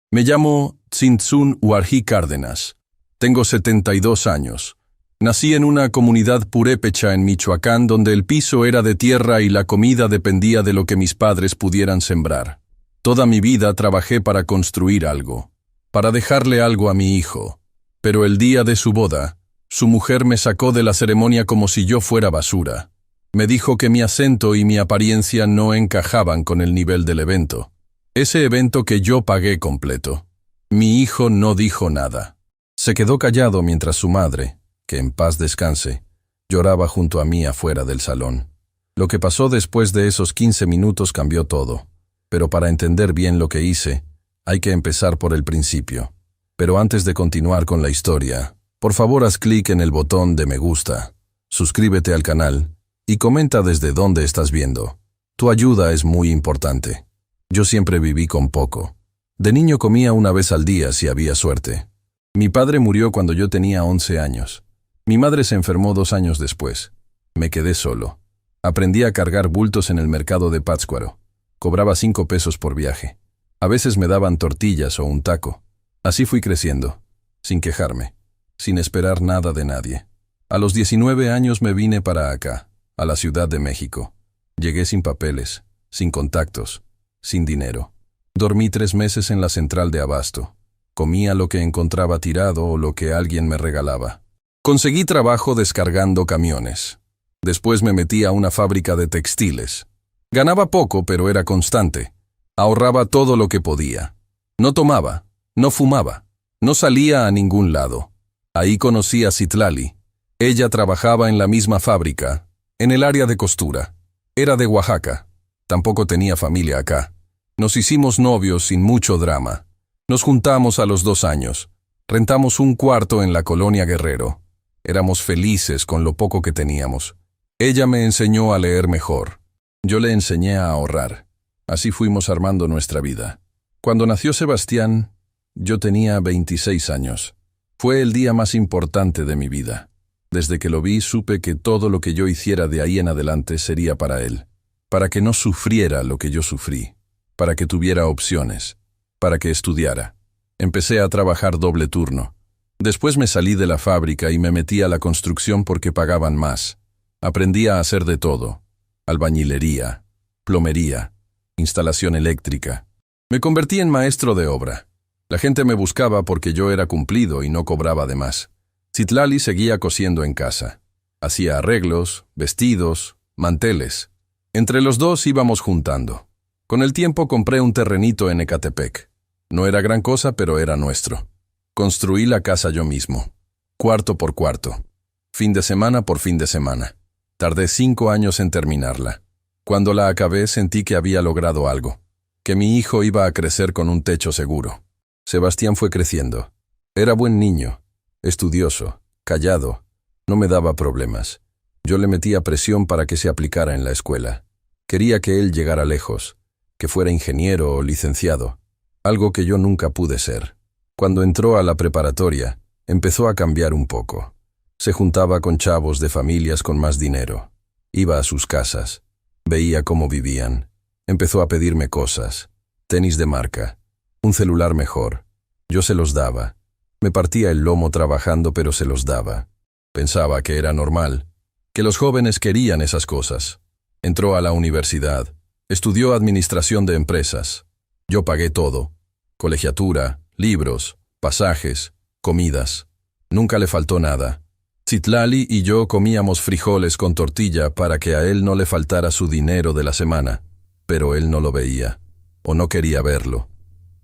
Me llamo Tzintzún Huarjí Cárdenas. Tengo 72 años. Nací en una comunidad purépecha en Michoacán donde el piso era de tierra y la comida dependía de lo que mis padres pudieran sembrar. Toda mi vida trabajé para construir algo, para dejarle algo a mi hijo. Pero el día de su boda, su mujer me sacó de la ceremonia como si yo fuera basura. Me dijo que mi acento y mi apariencia no encajaban con el nivel del evento. Ese evento que yo pagué completo. Mi hijo no dijo nada. Se quedó callado mientras su madre, que en paz descanse, lloraba junto a mí afuera del salón. Lo que pasó después de esos 15 minutos cambió todo. Pero para entender bien lo que hice, hay que empezar por el principio. Pero antes de continuar con la historia, por favor haz clic en el botón de me gusta, suscríbete al canal y comenta desde dónde estás viendo. Tu ayuda es muy importante. Yo siempre viví con poco. De niño comía una vez al día si había suerte. Mi padre murió cuando yo tenía 11 años. Mi madre se enfermó 2 años después. Me quedé solo. Aprendí a cargar bultos en el mercado de Pátzcuaro. Cobraba 5 pesos por viaje. A veces me daban tortillas o un taco. Así fui creciendo, sin quejarme, sin esperar nada de nadie. A los 19 años me vine para acá, a la Ciudad de México. Llegué sin papeles, sin contactos, sin dinero. Dormí 3 meses en la central de abasto. Comía lo que encontraba tirado o lo que alguien me regalaba. Conseguí trabajo descargando camiones. Después me metí a una fábrica de textiles. Ganaba poco, pero era constante. Ahorraba todo lo que podía. No tomaba, no fumaba, no salía a ningún lado. Ahí conocí a Citlali. Ella trabajaba en la misma fábrica, en el área de costura. Era de Oaxaca. Tampoco tenía familia acá. Nos hicimos novios sin mucho drama. Nos juntamos a los 2 años. Rentamos un cuarto en la colonia Guerrero. Éramos felices con lo poco que teníamos. Ella me enseñó a leer mejor. Yo le enseñé a ahorrar. Así fuimos armando nuestra vida. Cuando nació Sebastián, yo tenía 26 años. Fue el día más importante de mi vida. Desde que lo vi, supe que todo lo que yo hiciera de ahí en adelante sería para él. Para que no sufriera lo que yo sufrí. Para que tuviera opciones. Para que estudiara. Empecé a trabajar doble turno. Después me salí de la fábrica y me metí a la construcción porque pagaban más. Aprendí a hacer de todo. Albañilería, plomería, instalación eléctrica. Me convertí en maestro de obra. La gente me buscaba porque yo era cumplido y no cobraba de más. Citlali seguía cosiendo en casa. Hacía arreglos, vestidos, manteles. Entre los dos íbamos juntando. Con el tiempo compré un terrenito en Ecatepec. No era gran cosa, pero era nuestro. Construí la casa yo mismo, cuarto por cuarto, fin de semana por fin de semana. Tardé 5 años en terminarla. Cuando la acabé sentí que había logrado algo, que mi hijo iba a crecer con un techo seguro. Sebastián fue creciendo. Era buen niño, estudioso, callado, no me daba problemas. Yo le metía presión para que se aplicara en la escuela. Quería que él llegara lejos, que fuera ingeniero o licenciado, algo que yo nunca pude ser. Cuando entró a la preparatoria, empezó a cambiar un poco. Se juntaba con chavos de familias con más dinero. Iba a sus casas. Veía cómo vivían. Empezó a pedirme cosas. Tenis de marca. Un celular mejor. Yo se los daba. Me partía el lomo trabajando, pero se los daba. Pensaba que era normal. Que los jóvenes querían esas cosas. Entró a la universidad. Estudió administración de empresas. Yo pagué todo. Colegiatura, libros, pasajes, comidas. Nunca le faltó nada. Citlali y yo comíamos frijoles con tortilla para que a él no le faltara su dinero de la semana, pero él no lo veía, o no quería verlo.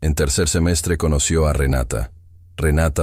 En tercer semestre conoció a Renata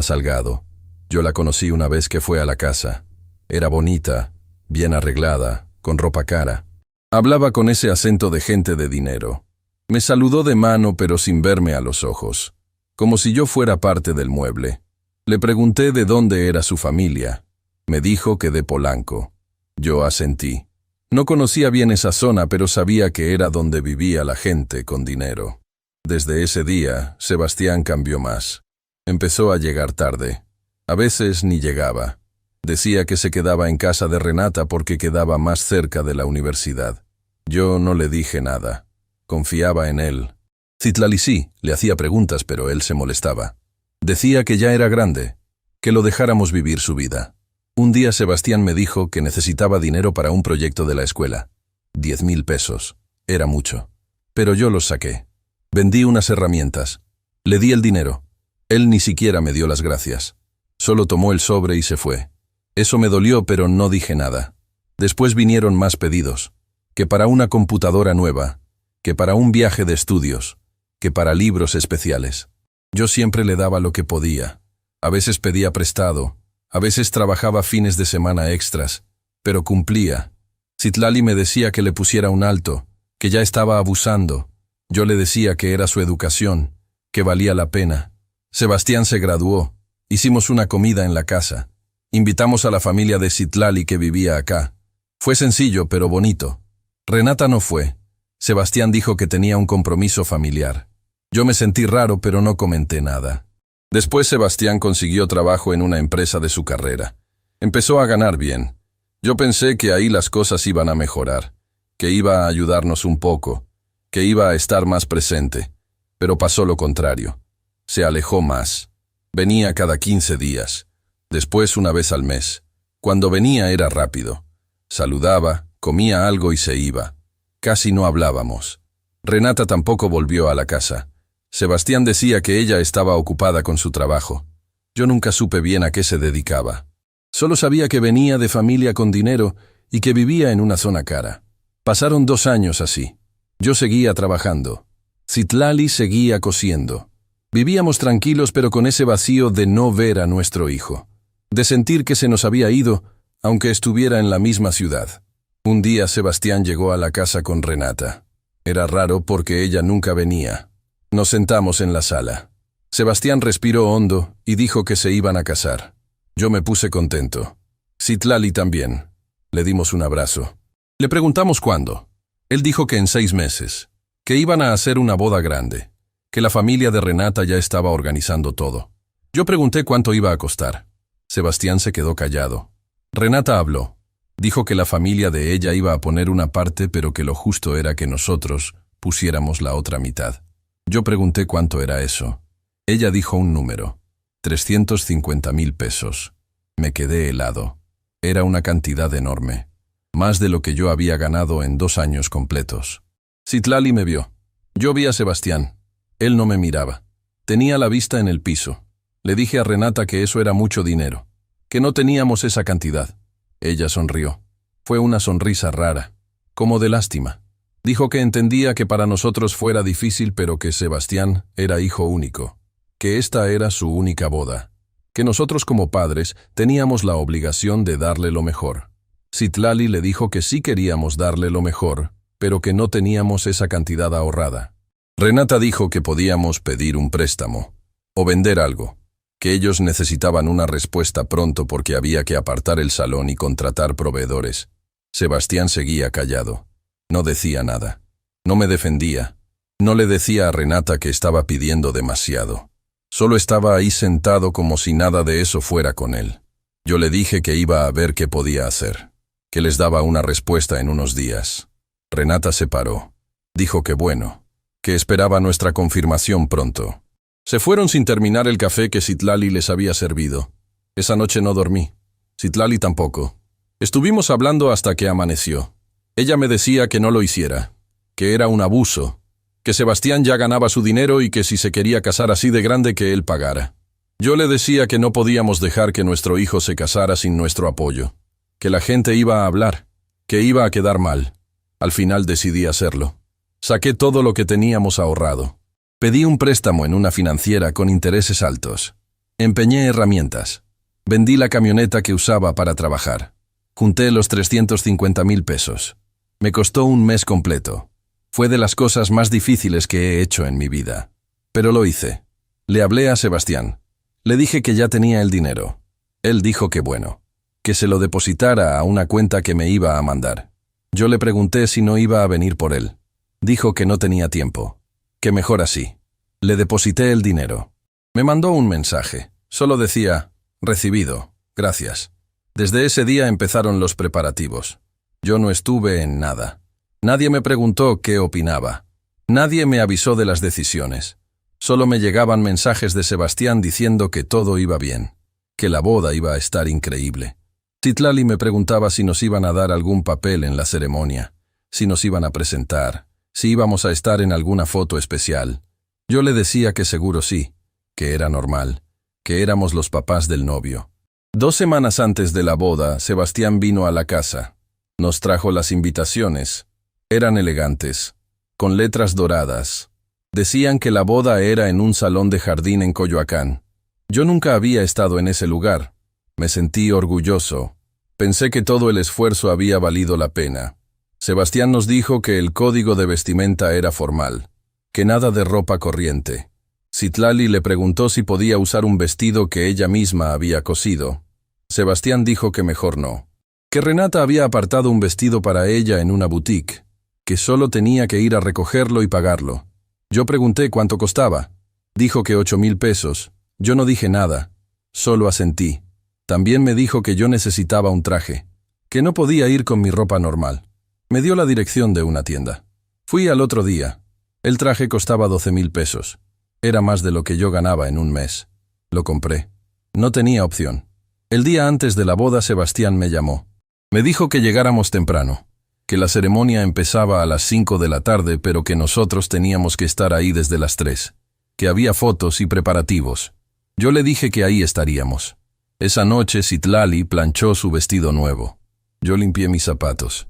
Salgado. Yo la conocí una vez que fue a la casa. Era bonita, bien arreglada, con ropa cara. Hablaba con ese acento de gente de dinero. Me saludó de mano pero sin verme a los ojos, como si yo fuera parte del mueble. Le pregunté de dónde era su familia. Me dijo que de Polanco. Yo asentí. No conocía bien esa zona, pero sabía que era donde vivía la gente con dinero. Desde ese día, Sebastián cambió más. Empezó a llegar tarde. A veces ni llegaba. Decía que se quedaba en casa de Renata porque quedaba más cerca de la universidad. Yo no le dije nada. Confiaba en él. Citlali sí, le hacía preguntas, pero él se molestaba. Decía que ya era grande, que lo dejáramos vivir su vida. Un día Sebastián me dijo que necesitaba dinero para un proyecto de la escuela. 10.000 pesos. Era mucho. Pero yo los saqué. Vendí unas herramientas. Le di el dinero. Él ni siquiera me dio las gracias. Solo tomó el sobre y se fue. Eso me dolió, pero no dije nada. Después vinieron más pedidos. Que para una computadora nueva, que para un viaje de estudios, que para libros especiales. Yo siempre le daba lo que podía. A veces pedía prestado, a veces trabajaba fines de semana extras, pero cumplía. Citlali me decía que le pusiera un alto, que ya estaba abusando. Yo le decía que era su educación, que valía la pena. Sebastián se graduó. Hicimos una comida en la casa. Invitamos a la familia de Citlali que vivía acá. Fue sencillo, pero bonito. Renata no fue. Sebastián dijo que tenía un compromiso familiar. Yo me sentí raro, pero no comenté nada. Después Sebastián consiguió trabajo en una empresa de su carrera. Empezó a ganar bien. Yo pensé que ahí las cosas iban a mejorar, que iba a ayudarnos un poco, que iba a estar más presente. Pero pasó lo contrario. Se alejó más. Venía cada 15 días. Después una vez al mes. Cuando venía era rápido. Saludaba, comía algo y se iba. Casi no hablábamos. Renata tampoco volvió a la casa. Sebastián decía que ella estaba ocupada con su trabajo. Yo nunca supe bien a qué se dedicaba. Solo sabía que venía de familia con dinero y que vivía en una zona cara. Pasaron 2 años así. Yo seguía trabajando. Citlali seguía cosiendo. Vivíamos tranquilos, pero con ese vacío de no ver a nuestro hijo. De sentir que se nos había ido, aunque estuviera en la misma ciudad. Un día Sebastián llegó a la casa con Renata. Era raro porque ella nunca venía. Nos sentamos en la sala. Sebastián respiró hondo y dijo que se iban a casar. Yo me puse contento. Citlali también. Le dimos un abrazo. Le preguntamos cuándo. Él dijo que en 6 meses, que iban a hacer una boda grande, que la familia de Renata ya estaba organizando todo. Yo pregunté cuánto iba a costar. Sebastián se quedó callado. Renata habló. Dijo que la familia de ella iba a poner una parte, pero que lo justo era que nosotros pusiéramos la otra mitad. Yo pregunté cuánto era eso. Ella dijo un número. 350.000 pesos. Me quedé helado. Era una cantidad enorme. Más de lo que yo había ganado en 2 años completos. Citlali me vio. Yo vi a Sebastián. Él no me miraba. Tenía la vista en el piso. Le dije a Renata que eso era mucho dinero. Que no teníamos esa cantidad. Ella sonrió. Fue una sonrisa rara. Como de lástima. Dijo que entendía que para nosotros fuera difícil, pero que Sebastián era hijo único, que esta era su única boda, que nosotros como padres teníamos la obligación de darle lo mejor. Citlali le dijo que sí queríamos darle lo mejor, pero que no teníamos esa cantidad ahorrada. Renata dijo que podíamos pedir un préstamo, o vender algo, que ellos necesitaban una respuesta pronto porque había que apartar el salón y contratar proveedores. Sebastián seguía callado. No decía nada. No me defendía. No le decía a Renata que estaba pidiendo demasiado. Solo estaba ahí sentado como si nada de eso fuera con él. Yo le dije que iba a ver qué podía hacer, que les daba una respuesta en unos días. Renata se paró. Dijo que bueno, que esperaba nuestra confirmación pronto. Se fueron sin terminar el café que Citlali les había servido. Esa noche no dormí. Citlali tampoco. Estuvimos hablando hasta que amaneció. Ella me decía que no lo hiciera, que era un abuso, que Sebastián ya ganaba su dinero y que si se quería casar así de grande que él pagara. Yo le decía que no podíamos dejar que nuestro hijo se casara sin nuestro apoyo, que la gente iba a hablar, que iba a quedar mal. Al final decidí hacerlo. Saqué todo lo que teníamos ahorrado. Pedí un préstamo en una financiera con intereses altos. Empeñé herramientas. Vendí la camioneta que usaba para trabajar. Junté los 350.000 pesos. Me costó un mes completo. Fue de las cosas más difíciles que he hecho en mi vida. Pero lo hice. Le hablé a Sebastián. Le dije que ya tenía el dinero. Él dijo que bueno, que se lo depositara a una cuenta que me iba a mandar. Yo le pregunté si no iba a venir por él. Dijo que no tenía tiempo, que mejor así. Le deposité el dinero. Me mandó un mensaje. Solo decía, recibido, gracias. Desde ese día empezaron los preparativos. Yo no estuve en nada. Nadie me preguntó qué opinaba. Nadie me avisó de las decisiones. Solo me llegaban mensajes de Sebastián diciendo que todo iba bien, que la boda iba a estar increíble. Citlali me preguntaba si nos iban a dar algún papel en la ceremonia, si nos iban a presentar, si íbamos a estar en alguna foto especial. Yo le decía que seguro sí, que era normal, que éramos los papás del novio. 2 semanas antes de la boda, Sebastián vino a la casa. Nos trajo las invitaciones. Eran elegantes, con letras doradas. Decían que la boda era en un salón de jardín en Coyoacán. Yo nunca había estado en ese lugar. Me sentí orgulloso. Pensé que todo el esfuerzo había valido la pena. Sebastián nos dijo que el código de vestimenta era formal, que nada de ropa corriente. Citlali le preguntó si podía usar un vestido que ella misma había cosido. Sebastián dijo que mejor no, que Renata había apartado un vestido para ella en una boutique, que solo tenía que ir a recogerlo y pagarlo. Yo pregunté cuánto costaba. Dijo que 8,000 pesos. Yo no dije nada, solo asentí. También me dijo que yo necesitaba un traje, que no podía ir con mi ropa normal. Me dio la dirección de una tienda. Fui al otro día. El traje costaba 12,000 pesos. Era más de lo que yo ganaba en un mes. Lo compré. No tenía opción. El día antes de la boda, Sebastián me llamó. Me dijo que llegáramos temprano, que la ceremonia empezaba a las 5 de la tarde, pero que nosotros teníamos que estar ahí desde las 3, que había fotos y preparativos. Yo le dije que ahí estaríamos. Esa noche Citlali planchó su vestido nuevo. Yo limpié mis zapatos.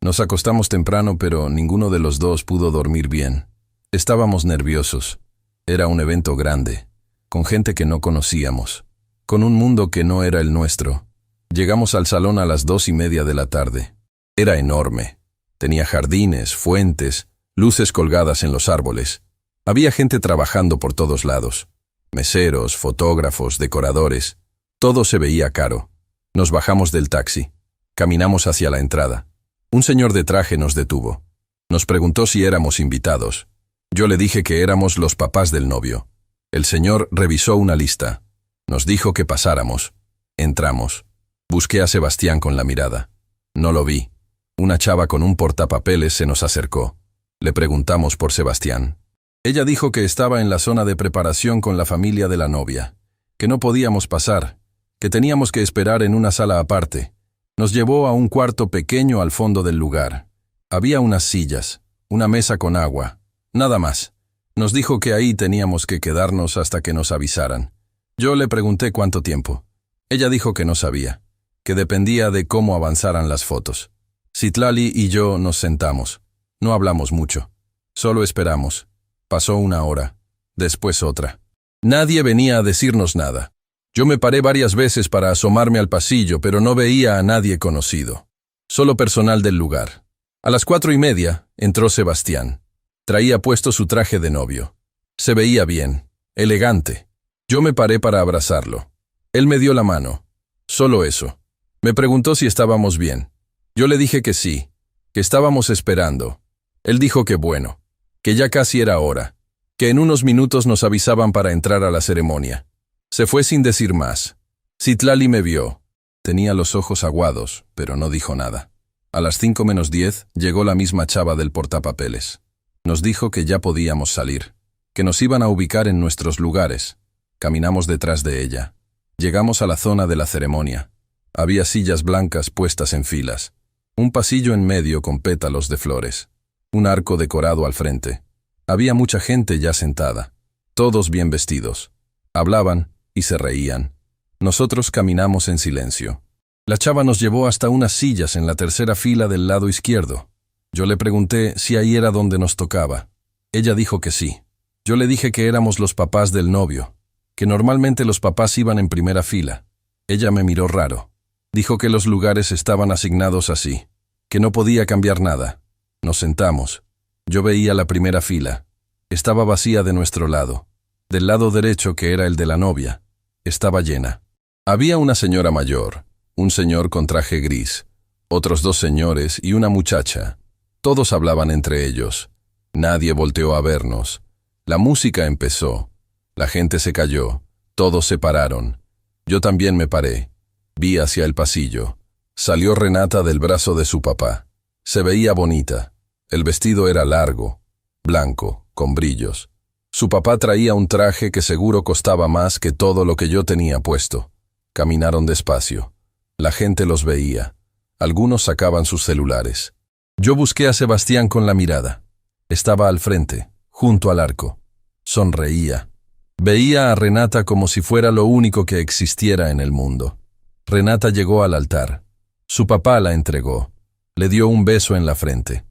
Nos acostamos temprano, pero ninguno de los dos pudo dormir bien. Estábamos nerviosos. Era un evento grande, con gente que no conocíamos, con un mundo que no era el nuestro. Llegamos al salón a las 2:30 de la tarde. Era enorme. Tenía jardines, fuentes, luces colgadas en los árboles. Había gente trabajando por todos lados. Meseros, fotógrafos, decoradores. Todo se veía caro. Nos bajamos del taxi. Caminamos hacia la entrada. Un señor de traje nos detuvo. Nos preguntó si éramos invitados. Yo le dije que éramos los papás del novio. El señor revisó una lista. Nos dijo que pasáramos. Entramos. Busqué a Sebastián con la mirada. No lo vi. Una chava con un portapapeles se nos acercó. Le preguntamos por Sebastián. Ella dijo que estaba en la zona de preparación con la familia de la novia, que no podíamos pasar, que teníamos que esperar en una sala aparte. Nos llevó a un cuarto pequeño al fondo del lugar. Había unas sillas, una mesa con agua, nada más. Nos dijo que ahí teníamos que quedarnos hasta que nos avisaran. Yo le pregunté cuánto tiempo. Ella dijo que no sabía, que dependía de cómo avanzaran las fotos. Citlali y yo nos sentamos. No hablamos mucho. Solo esperamos. Pasó 1 hora, después otra. Nadie venía a decirnos nada. Yo me paré varias veces para asomarme al pasillo, pero no veía a nadie conocido. Solo personal del lugar. A las 4:30 entró Sebastián. Traía puesto su traje de novio. Se veía bien, elegante. Yo me paré para abrazarlo. Él me dio la mano. Solo eso. Me preguntó si estábamos bien. Yo le dije que sí, que estábamos esperando. Él dijo que bueno, que ya casi era hora, que en unos minutos nos avisaban para entrar a la ceremonia. Se fue sin decir más. Citlali me vio. Tenía los ojos aguados, pero no dijo nada. A las 5:10 llegó la misma chava del portapapeles. Nos dijo que ya podíamos salir, que nos iban a ubicar en nuestros lugares. Caminamos detrás de ella. Llegamos a la zona de la ceremonia. Había sillas blancas puestas en filas. Un pasillo en medio con pétalos de flores. Un arco decorado al frente. Había mucha gente ya sentada. Todos bien vestidos. Hablaban y se reían. Nosotros caminamos en silencio. La chava nos llevó hasta unas sillas en la tercera fila del lado izquierdo. Yo le pregunté si ahí era donde nos tocaba. Ella dijo que sí. Yo le dije que éramos los papás del novio, que normalmente los papás iban en primera fila. Ella me miró raro. Dijo que los lugares estaban asignados así, que no podía cambiar nada. Nos sentamos. Yo veía la primera fila. Estaba vacía de nuestro lado. Del lado derecho, que era el de la novia, estaba llena. Había una señora mayor, un señor con traje gris, otros 2 señores y una muchacha. Todos hablaban entre ellos. Nadie volteó a vernos. La música empezó. La gente se calló. Todos se pararon. Yo también me paré. Vi hacia el pasillo. Salió Renata del brazo de su papá. Se veía bonita. El vestido era largo. blanco, con brillos. Su papá traía un traje que seguro costaba más que todo lo que yo tenía puesto. Caminaron despacio. La gente los veía. Algunos sacaban sus celulares. Yo busqué a Sebastián con la mirada. Estaba al frente, junto al arco. Sonreía. Veía a Renata como si fuera lo único que existiera en el mundo. Renata llegó al altar. Su papá la entregó. Le dio un beso en la frente.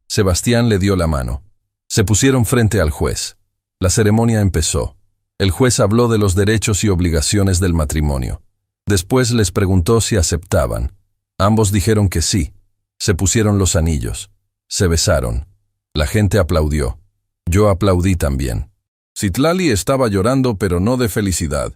Sebastián le dio la mano. Se pusieron frente al juez. La ceremonia empezó. El juez habló de los derechos y obligaciones del matrimonio. Después les preguntó si aceptaban. Ambos dijeron que sí. Se pusieron los anillos. Se besaron. La gente aplaudió. Yo aplaudí también. Citlali estaba llorando, pero no de felicidad.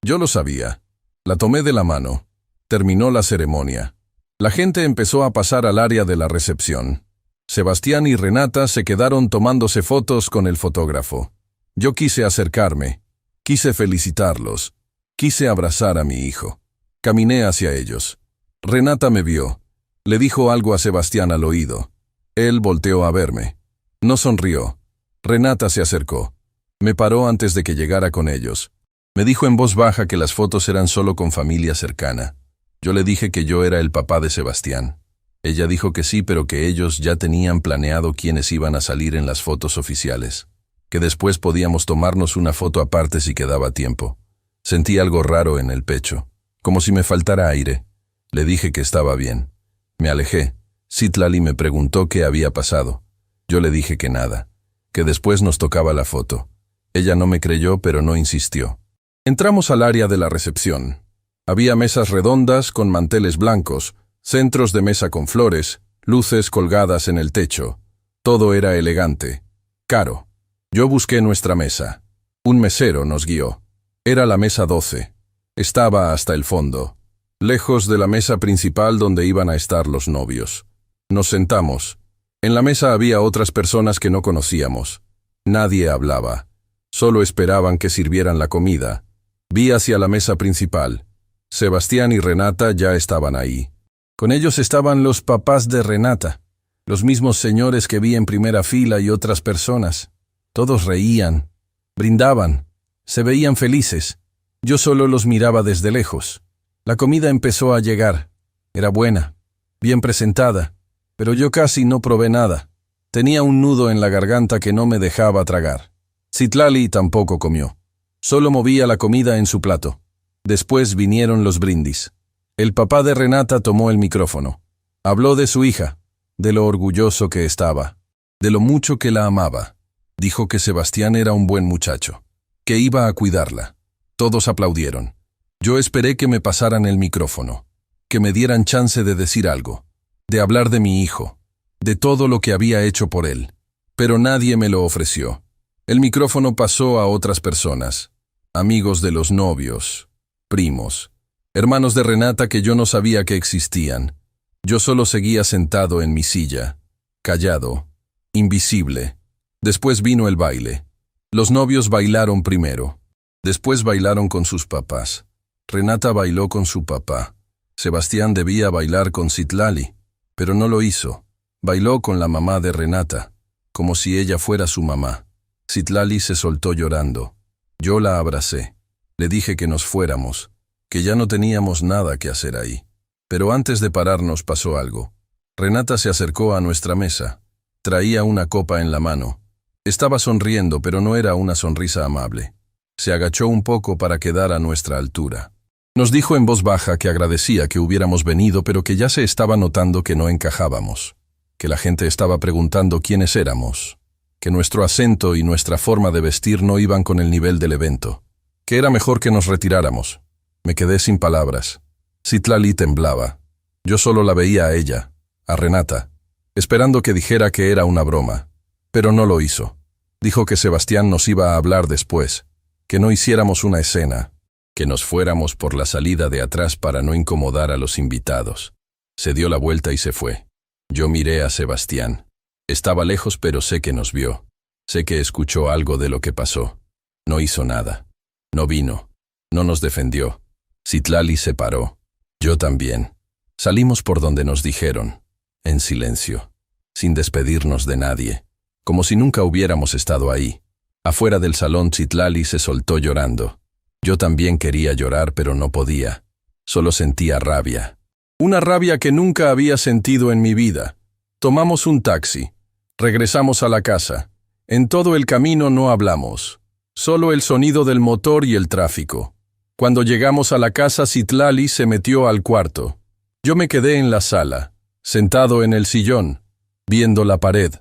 Yo lo sabía. La tomé de la mano. Terminó la ceremonia. La gente empezó a pasar al área de la recepción. Sebastián y Renata se quedaron tomándose fotos con el fotógrafo. Yo quise acercarme. Quise felicitarlos. Quise abrazar a mi hijo. Caminé hacia ellos. Renata me vio. Le dijo algo a Sebastián al oído. Él volteó a verme. No sonrió. Renata se acercó. Me paró antes de que llegara con ellos. Me dijo en voz baja que las fotos eran solo con familia cercana. Yo le dije que yo era el papá de Sebastián. Ella dijo que sí, pero que ellos ya tenían planeado quiénes iban a salir en las fotos oficiales. Que después podíamos tomarnos una foto aparte si quedaba tiempo. Sentí algo raro en el pecho, como si me faltara aire. Le dije que estaba bien. Me alejé. Citlali me preguntó qué había pasado. Yo le dije que nada, que después nos tocaba la foto. Ella no me creyó, pero no insistió. Entramos al área de la recepción. Había mesas redondas con manteles blancos, centros de mesa con flores, luces colgadas en el techo. Todo era elegante, caro. Yo busqué nuestra mesa. Un mesero nos guió. Era la mesa 12. Estaba hasta el fondo, lejos de la mesa principal donde iban a estar los novios. Nos sentamos. En la mesa había otras personas que no conocíamos. Nadie hablaba. Solo esperaban que sirvieran la comida. Vi hacia la mesa principal. Sebastián y Renata ya estaban ahí. Con ellos estaban los papás de Renata, los mismos señores que vi en primera fila y otras personas. Todos reían, brindaban, se veían felices. Yo solo los miraba desde lejos. La comida empezó a llegar. Era buena, bien presentada, pero yo casi no probé nada. Tenía un nudo en la garganta que no me dejaba tragar. Citlali tampoco comió. Solo movía la comida en su plato. Después vinieron los brindis. El papá de Renata tomó el micrófono. Habló de su hija, de lo orgulloso que estaba, de lo mucho que la amaba. Dijo que Sebastián era un buen muchacho, que iba a cuidarla. Todos aplaudieron. Yo esperé que me pasaran el micrófono, que me dieran chance de decir algo, de hablar de mi hijo, de todo lo que había hecho por él. Pero nadie me lo ofreció. El micrófono pasó a otras personas, amigos de los novios, primos, hermanos de Renata que yo no sabía que existían. Yo solo seguía sentado en mi silla, callado, invisible. Después vino el baile. Los novios bailaron primero. Después bailaron con sus papás. Renata bailó con su papá. Sebastián debía bailar con Citlali, pero no lo hizo. Bailó con la mamá de Renata, como si ella fuera su mamá. Citlali se soltó llorando. Yo la abracé. Le dije que nos fuéramos, que ya no teníamos nada que hacer ahí. Pero antes de pararnos pasó algo. Renata se acercó a nuestra mesa. Traía una copa en la mano. Estaba sonriendo, pero no era una sonrisa amable. Se agachó un poco para quedar a nuestra altura. Nos dijo en voz baja que agradecía que hubiéramos venido, pero que ya se estaba notando que no encajábamos, que la gente estaba preguntando quiénes éramos, que nuestro acento y nuestra forma de vestir no iban con el nivel del evento, que era mejor que nos retiráramos. Me quedé sin palabras. Citlali temblaba. Yo solo la veía a ella, a Renata, esperando que dijera que era una broma. Pero no lo hizo. Dijo que Sebastián nos iba a hablar después, que no hiciéramos una escena, que nos fuéramos por la salida de atrás para no incomodar a los invitados. Se dio la vuelta y se fue. Yo miré a Sebastián. Estaba lejos, pero sé que nos vio. Sé que escuchó algo de lo que pasó. No hizo nada. No vino. No nos defendió. Citlali se paró. Yo también. Salimos por donde nos dijeron, en silencio, sin despedirnos de nadie. como si nunca hubiéramos estado ahí. Afuera del salón Citlali se soltó llorando. Yo también quería llorar, pero no podía. Solo sentía rabia. Una rabia que nunca había sentido en mi vida. Tomamos un taxi. Regresamos a la casa. En todo el camino no hablamos. Solo el sonido del motor y el tráfico. Cuando llegamos a la casa, Citlali se metió al cuarto. Yo me quedé en la sala, sentado en el sillón, viendo la pared.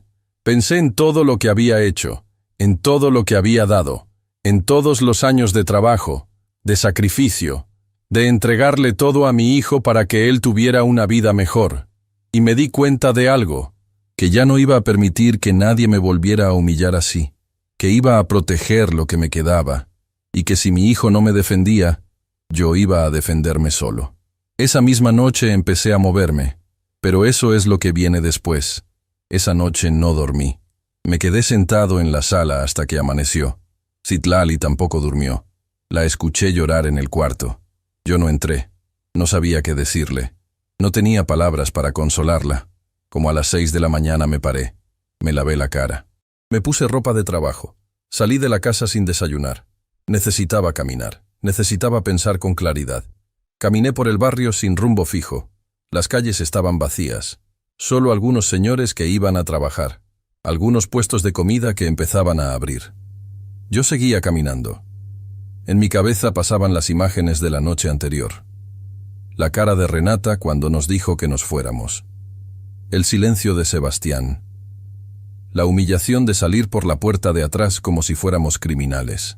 Pensé en todo lo que había hecho, en todo lo que había dado, en todos los años de trabajo, de sacrificio, de entregarle todo a mi hijo para que él tuviera una vida mejor. Y me di cuenta de algo, que ya no iba a permitir que nadie me volviera a humillar así, que iba a proteger lo que me quedaba, y que si mi hijo no me defendía, yo iba a defenderme solo. Esa misma noche empecé a moverme, pero eso es lo que viene después. Esa noche no dormí. Me quedé sentado en la sala hasta que amaneció. Citlali tampoco durmió. La escuché llorar en el cuarto. Yo no entré. No sabía qué decirle. No tenía palabras para consolarla. Como a las 6 de la mañana me paré. Me lavé la cara. Me puse ropa de trabajo. Salí de la casa sin desayunar. Necesitaba caminar. Necesitaba pensar con claridad. Caminé por el barrio sin rumbo fijo. Las calles estaban vacías. Solo algunos señores que iban a trabajar. Algunos puestos de comida que empezaban a abrir. Yo seguía caminando. En mi cabeza pasaban las imágenes de la noche anterior. La cara de Renata cuando nos dijo que nos fuéramos. El silencio de Sebastián. La humillación de salir por la puerta de atrás como si fuéramos criminales.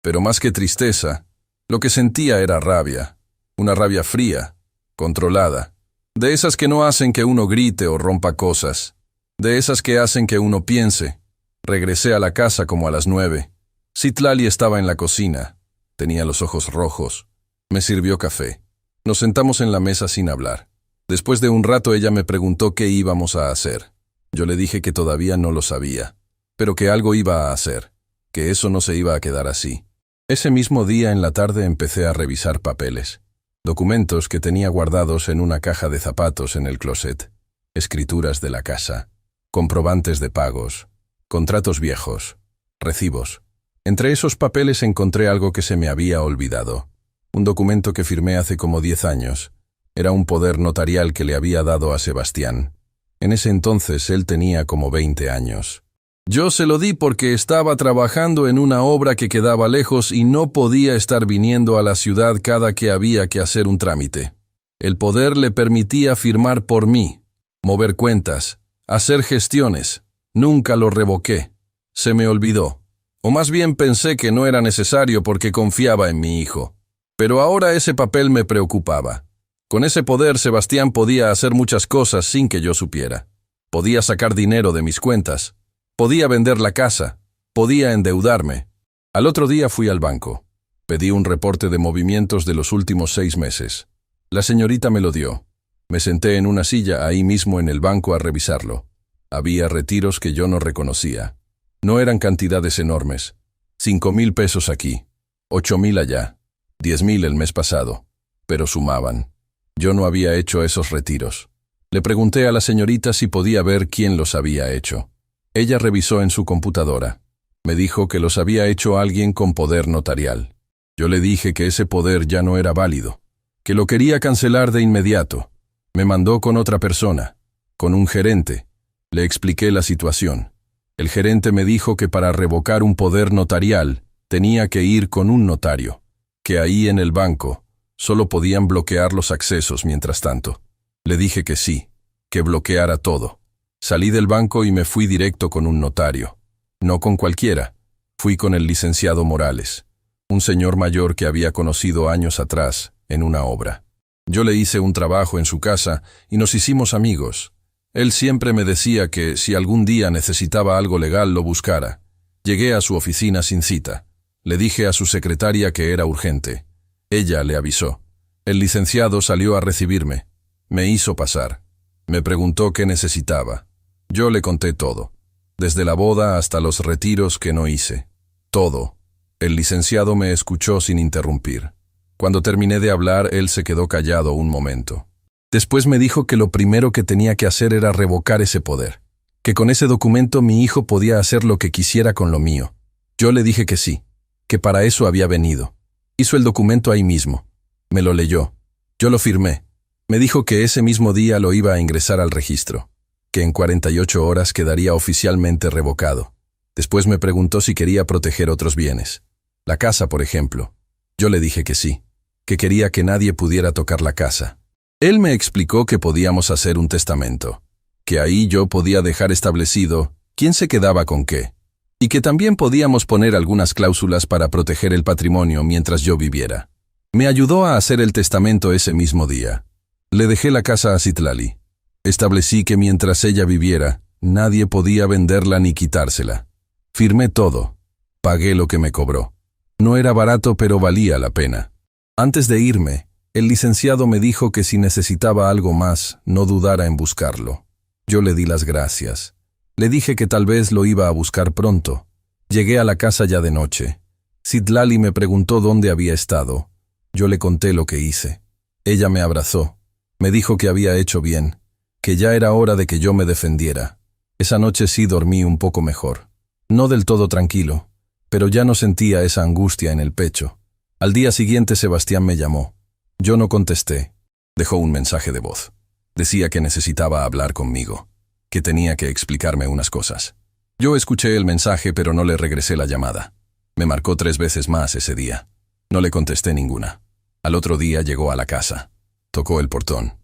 Pero más que tristeza, lo que sentía era rabia. Una rabia fría, controlada. De esas que no hacen que uno grite o rompa cosas. De esas que hacen que uno piense. Regresé a la casa como a las 9. Citlali estaba en la cocina. Tenía los ojos rojos. Me sirvió café. Nos sentamos en la mesa sin hablar. Después de un rato ella me preguntó qué íbamos a hacer. Yo le dije que todavía no lo sabía, pero que algo iba a hacer, que eso no se iba a quedar así. Ese mismo día en la tarde empecé a revisar papeles. Documentos que tenía guardados en una caja de zapatos en el closet, escrituras de la casa, comprobantes de pagos, contratos viejos, recibos. Entre esos papeles encontré algo que se me había olvidado. Un documento que firmé hace como 10 años. Era un poder notarial que le había dado a Sebastián. En ese entonces él tenía como 20 años. Yo se lo di porque estaba trabajando en una obra que quedaba lejos y no podía estar viniendo a la ciudad cada que había que hacer un trámite. El poder le permitía firmar por mí, mover cuentas, hacer gestiones. Nunca lo revoqué. Se me olvidó. O más bien pensé que no era necesario porque confiaba en mi hijo. Pero ahora ese papel me preocupaba. Con ese poder Sebastián podía hacer muchas cosas sin que yo supiera. Podía sacar dinero de mis cuentas. Podía vender la casa, podía endeudarme. Al otro día fui al banco. Pedí un reporte de movimientos de los últimos 6 meses. La señorita me lo dio. Me senté en una silla ahí mismo en el banco a revisarlo. Había retiros que yo no reconocía. No eran cantidades enormes. 5,000 pesos aquí, 8,000 allá, 10,000 el mes pasado. Pero sumaban. Yo no había hecho esos retiros. Le pregunté a la señorita si podía ver quién los había hecho. Ella revisó en su computadora. Me dijo que los había hecho alguien con poder notarial. Yo le dije que ese poder ya no era válido, que lo quería cancelar de inmediato. Me mandó con otra persona, con un gerente. Le expliqué la situación. El gerente me dijo que para revocar un poder notarial tenía que ir con un notario, que ahí en el banco solo podían bloquear los accesos mientras tanto. Le dije que sí, que bloqueara todo. Salí del banco y me fui directo con un notario. No con cualquiera. Fui con el licenciado Morales, un señor mayor que había conocido años atrás en una obra. Yo le hice un trabajo en su casa y nos hicimos amigos. Él siempre me decía que si algún día necesitaba algo legal lo buscara. Llegué a su oficina sin cita. Le dije a su secretaria que era urgente. Ella le avisó. El licenciado salió a recibirme. Me hizo pasar. Me preguntó qué necesitaba. Yo le conté todo. Desde la boda hasta los retiros que no hice. Todo. El licenciado me escuchó sin interrumpir. Cuando terminé de hablar, él se quedó callado un momento. Después me dijo que lo primero que tenía que hacer era revocar ese poder, que con ese documento mi hijo podía hacer lo que quisiera con lo mío. Yo le dije que sí, que para eso había venido. Hizo el documento ahí mismo. Me lo leyó. Yo lo firmé. Me dijo que ese mismo día lo iba a ingresar al registro, que en 48 horas quedaría oficialmente revocado. Después me preguntó si quería proteger otros bienes. La casa, por ejemplo. Yo le dije que sí, que quería que nadie pudiera tocar la casa. Él me explicó que podíamos hacer un testamento, que ahí yo podía dejar establecido quién se quedaba con qué, y que también podíamos poner algunas cláusulas para proteger el patrimonio mientras yo viviera. Me ayudó a hacer el testamento ese mismo día. Le dejé la casa a Citlali. Establecí que mientras ella viviera, nadie podía venderla ni quitársela. Firmé todo. Pagué lo que me cobró. No era barato, pero valía la pena. Antes de irme, el licenciado me dijo que si necesitaba algo más, no dudara en buscarlo. Yo le di las gracias. Le dije que tal vez lo iba a buscar pronto. Llegué a la casa ya de noche. Citlali me preguntó dónde había estado. Yo le conté lo que hice. Ella me abrazó. Me dijo que había hecho bien, que ya era hora de que yo me defendiera. Esa noche sí dormí un poco mejor. No del todo tranquilo, pero ya no sentía esa angustia en el pecho. Al día siguiente Sebastián me llamó. Yo no contesté. Dejó un mensaje de voz. Decía que necesitaba hablar conmigo, que tenía que explicarme unas cosas. Yo escuché el mensaje, pero no le regresé la llamada. Me marcó 3 veces más ese día. No le contesté ninguna. Al otro día llegó a la casa. Tocó el portón.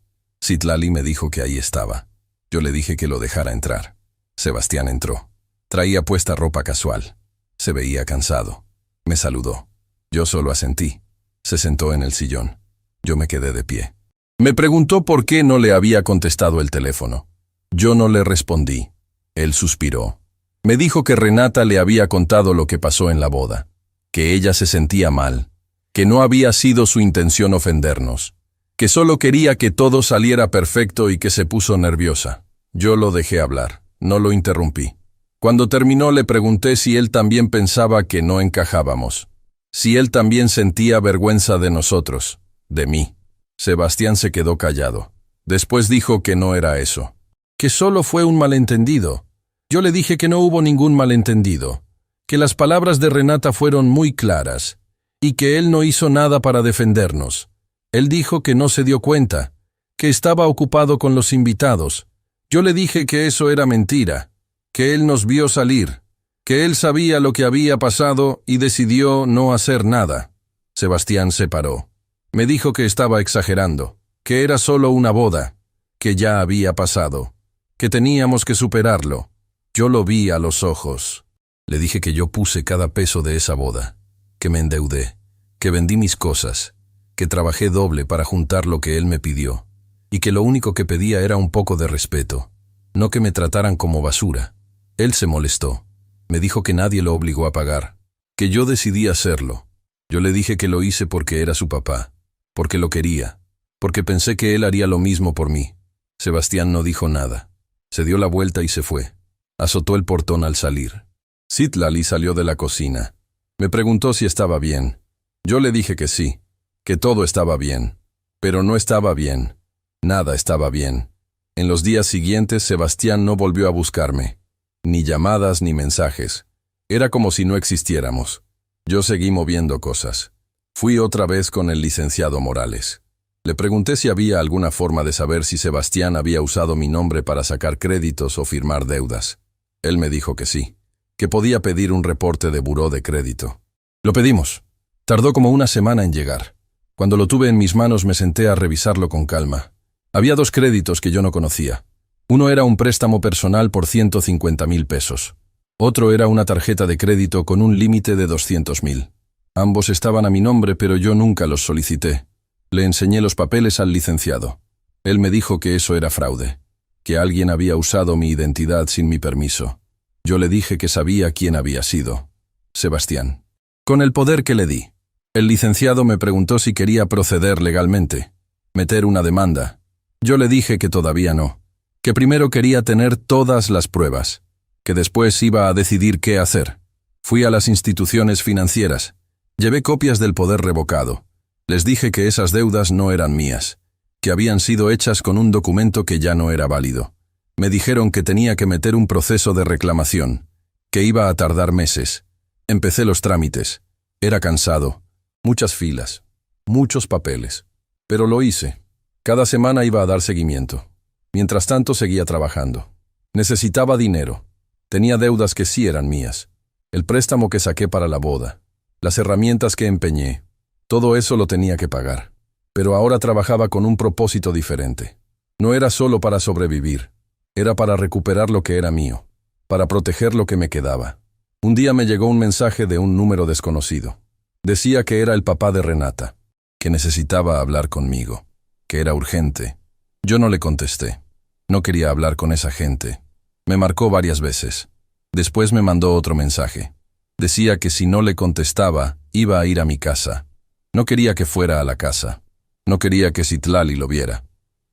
Citlali me dijo que ahí estaba. Yo le dije que lo dejara entrar. Sebastián entró. Traía puesta ropa casual. Se veía cansado. Me saludó. Yo solo asentí. Se sentó en el sillón. Yo me quedé de pie. Me preguntó por qué no le había contestado el teléfono. Yo no le respondí. Él suspiró. Me dijo que Renata le había contado lo que pasó en la boda, que ella se sentía mal, que no había sido su intención ofendernos, que solo quería que todo saliera perfecto y que se puso nerviosa. Yo lo dejé hablar, no lo interrumpí. Cuando terminó le pregunté si él también pensaba que no encajábamos, si él también sentía vergüenza de nosotros, de mí. Sebastián se quedó callado. Después dijo que no era eso, que solo fue un malentendido. Yo le dije que no hubo ningún malentendido, que las palabras de Renata fueron muy claras, y que él no hizo nada para defendernos. Él dijo que no se dio cuenta, que estaba ocupado con los invitados. Yo le dije que eso era mentira, que él nos vio salir, que él sabía lo que había pasado y decidió no hacer nada. Sebastián se paró. Me dijo que estaba exagerando, que era solo una boda, que ya había pasado, que teníamos que superarlo. Yo lo vi a los ojos. Le dije que yo puse cada peso de esa boda, que me endeudé, que vendí mis cosas, que trabajé doble para juntar lo que él me pidió, y que lo único que pedía era un poco de respeto, no que me trataran como basura. Él se molestó. Me dijo que nadie lo obligó a pagar, que yo decidí hacerlo. Yo le dije que lo hice porque era su papá, porque lo quería, porque pensé que él haría lo mismo por mí. Sebastián no dijo nada. Se dio la vuelta y se fue. Azotó el portón al salir. Citlali salió de la cocina. Me preguntó si estaba bien. Yo le dije que sí, que todo estaba bien. Pero no estaba bien. Nada estaba bien. En los días siguientes Sebastián no volvió a buscarme. Ni llamadas ni mensajes. Era como si no existiéramos. Yo seguí moviendo cosas. Fui otra vez con el licenciado Morales. Le pregunté si había alguna forma de saber si Sebastián había usado mi nombre para sacar créditos o firmar deudas. Él me dijo que sí, que podía pedir un reporte de buró de crédito. Lo pedimos. Tardó como una semana en llegar. Cuando lo tuve en mis manos me senté a revisarlo con calma. Había 2 créditos que yo no conocía. Uno era un préstamo personal por 150.000 pesos. Otro era una tarjeta de crédito con un límite de 200.000. Ambos estaban a mi nombre, pero yo nunca los solicité. Le enseñé los papeles al licenciado. Él me dijo que eso era fraude, que alguien había usado mi identidad sin mi permiso. Yo le dije que sabía quién había sido. Sebastián. Con el poder que le di. El licenciado me preguntó si quería proceder legalmente, meter una demanda. Yo le dije que todavía no, que primero quería tener todas las pruebas, que después iba a decidir qué hacer. Fui a las instituciones financieras, llevé copias del poder revocado. Les dije que esas deudas no eran mías, que habían sido hechas con un documento que ya no era válido, Me dijeron que tenía que meter un proceso de reclamación, que iba a tardar meses. Empecé los trámites. Era cansado. Muchas filas. Muchos papeles. Pero lo hice. Cada semana iba a dar seguimiento. Mientras tanto seguía trabajando. Necesitaba dinero. Tenía deudas que sí eran mías. El préstamo que saqué para la boda. Las herramientas que empeñé. Todo eso lo tenía que pagar. Pero ahora trabajaba con un propósito diferente. No era solo para sobrevivir. Era para recuperar lo que era mío. Para proteger lo que me quedaba. Un día me llegó un mensaje de un número desconocido. Decía que era el papá de Renata. Que necesitaba hablar conmigo. Que era urgente. Yo no le contesté. No quería hablar con esa gente. Me marcó varias veces. Después me mandó otro mensaje. Decía que si no le contestaba, iba a ir a mi casa. No quería que fuera a la casa. No quería que Citlali lo viera.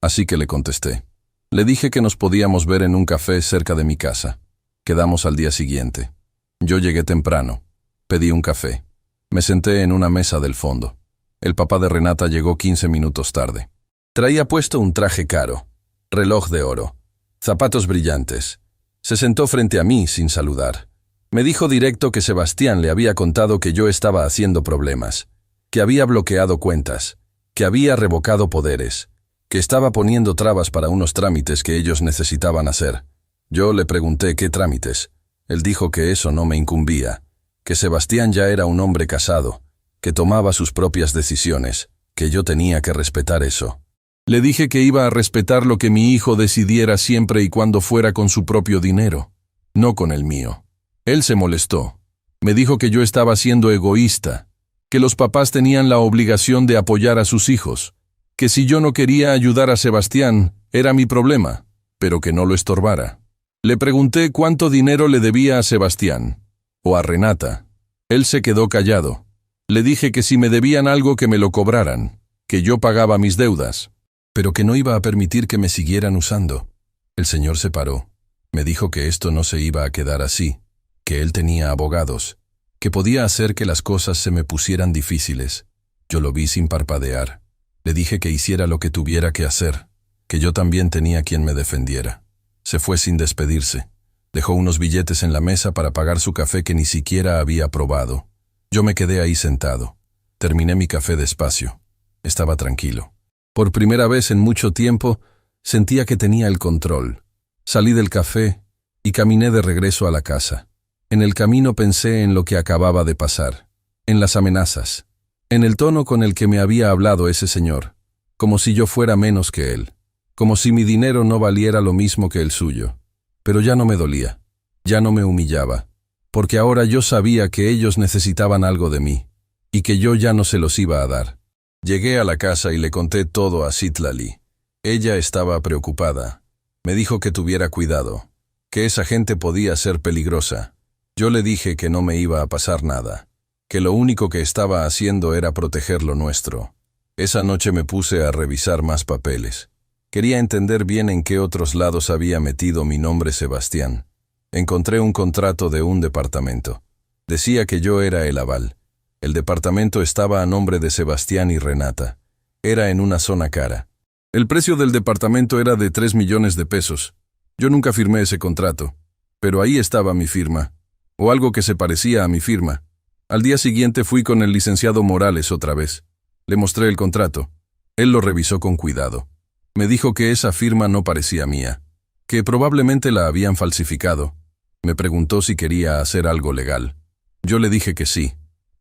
Así que le contesté. Le dije que nos podíamos ver en un café cerca de mi casa. Quedamos al día siguiente. Yo llegué temprano. Pedí un café. Me senté en una mesa del fondo. El papá de Renata llegó 15 minutos tarde. Traía puesto un traje caro, reloj de oro, zapatos brillantes. Se sentó frente a mí sin saludar. Me dijo directo que Sebastián le había contado que yo estaba haciendo problemas, que había bloqueado cuentas, que había revocado poderes, que estaba poniendo trabas para unos trámites que ellos necesitaban hacer. Yo le pregunté qué trámites. Él dijo que eso no me incumbía, que Sebastián ya era un hombre casado, que tomaba sus propias decisiones, que yo tenía que respetar eso. Le dije que iba a respetar lo que mi hijo decidiera siempre y cuando fuera con su propio dinero, no con el mío. Él se molestó. Me dijo que yo estaba siendo egoísta, que los papás tenían la obligación de apoyar a sus hijos, que si yo no quería ayudar a Sebastián, era mi problema, pero que no lo estorbara. Le pregunté cuánto dinero le debía a Sebastián, o a Renata. Él se quedó callado. Le dije que si me debían algo que me lo cobraran, que yo pagaba mis deudas, pero que no iba a permitir que me siguieran usando. El señor se paró. Me dijo que esto no se iba a quedar así, que él tenía abogados, que podía hacer que las cosas se me pusieran difíciles. Yo lo vi sin parpadear. Le dije que hiciera lo que tuviera que hacer, que yo también tenía quien me defendiera. Se fue sin despedirse. Dejó unos billetes en la mesa para pagar su café que ni siquiera había probado. Yo me quedé ahí sentado. Terminé mi café despacio. Estaba tranquilo. Por primera vez en mucho tiempo, sentía que tenía el control. Salí del café y caminé de regreso a la casa. En el camino pensé en lo que acababa de pasar, en las amenazas, en el tono con el que me había hablado ese señor, como si yo fuera menos que él, como si mi dinero no valiera lo mismo que el suyo. Pero ya no me dolía, ya no me humillaba, porque ahora yo sabía que ellos necesitaban algo de mí, y que yo ya no se los iba a dar. Llegué a la casa y le conté todo a Citlali. Ella estaba preocupada. Me dijo que tuviera cuidado, que esa gente podía ser peligrosa. Yo le dije que no me iba a pasar nada, que lo único que estaba haciendo era proteger lo nuestro. Esa noche me puse a revisar más papeles. Quería entender bien en qué otros lados había metido mi nombre Sebastián. Encontré un contrato de un departamento. Decía que yo era el aval. El departamento estaba a nombre de Sebastián y Renata. Era en una zona cara. El precio del departamento era de 3 millones de pesos. Yo nunca firmé ese contrato, pero ahí estaba mi firma, o algo que se parecía a mi firma. Al día siguiente fui con el licenciado Morales otra vez. Le mostré el contrato. Él lo revisó con cuidado. Me dijo que esa firma no parecía mía, que probablemente la habían falsificado. Me preguntó si quería hacer algo legal. Yo le dije que sí,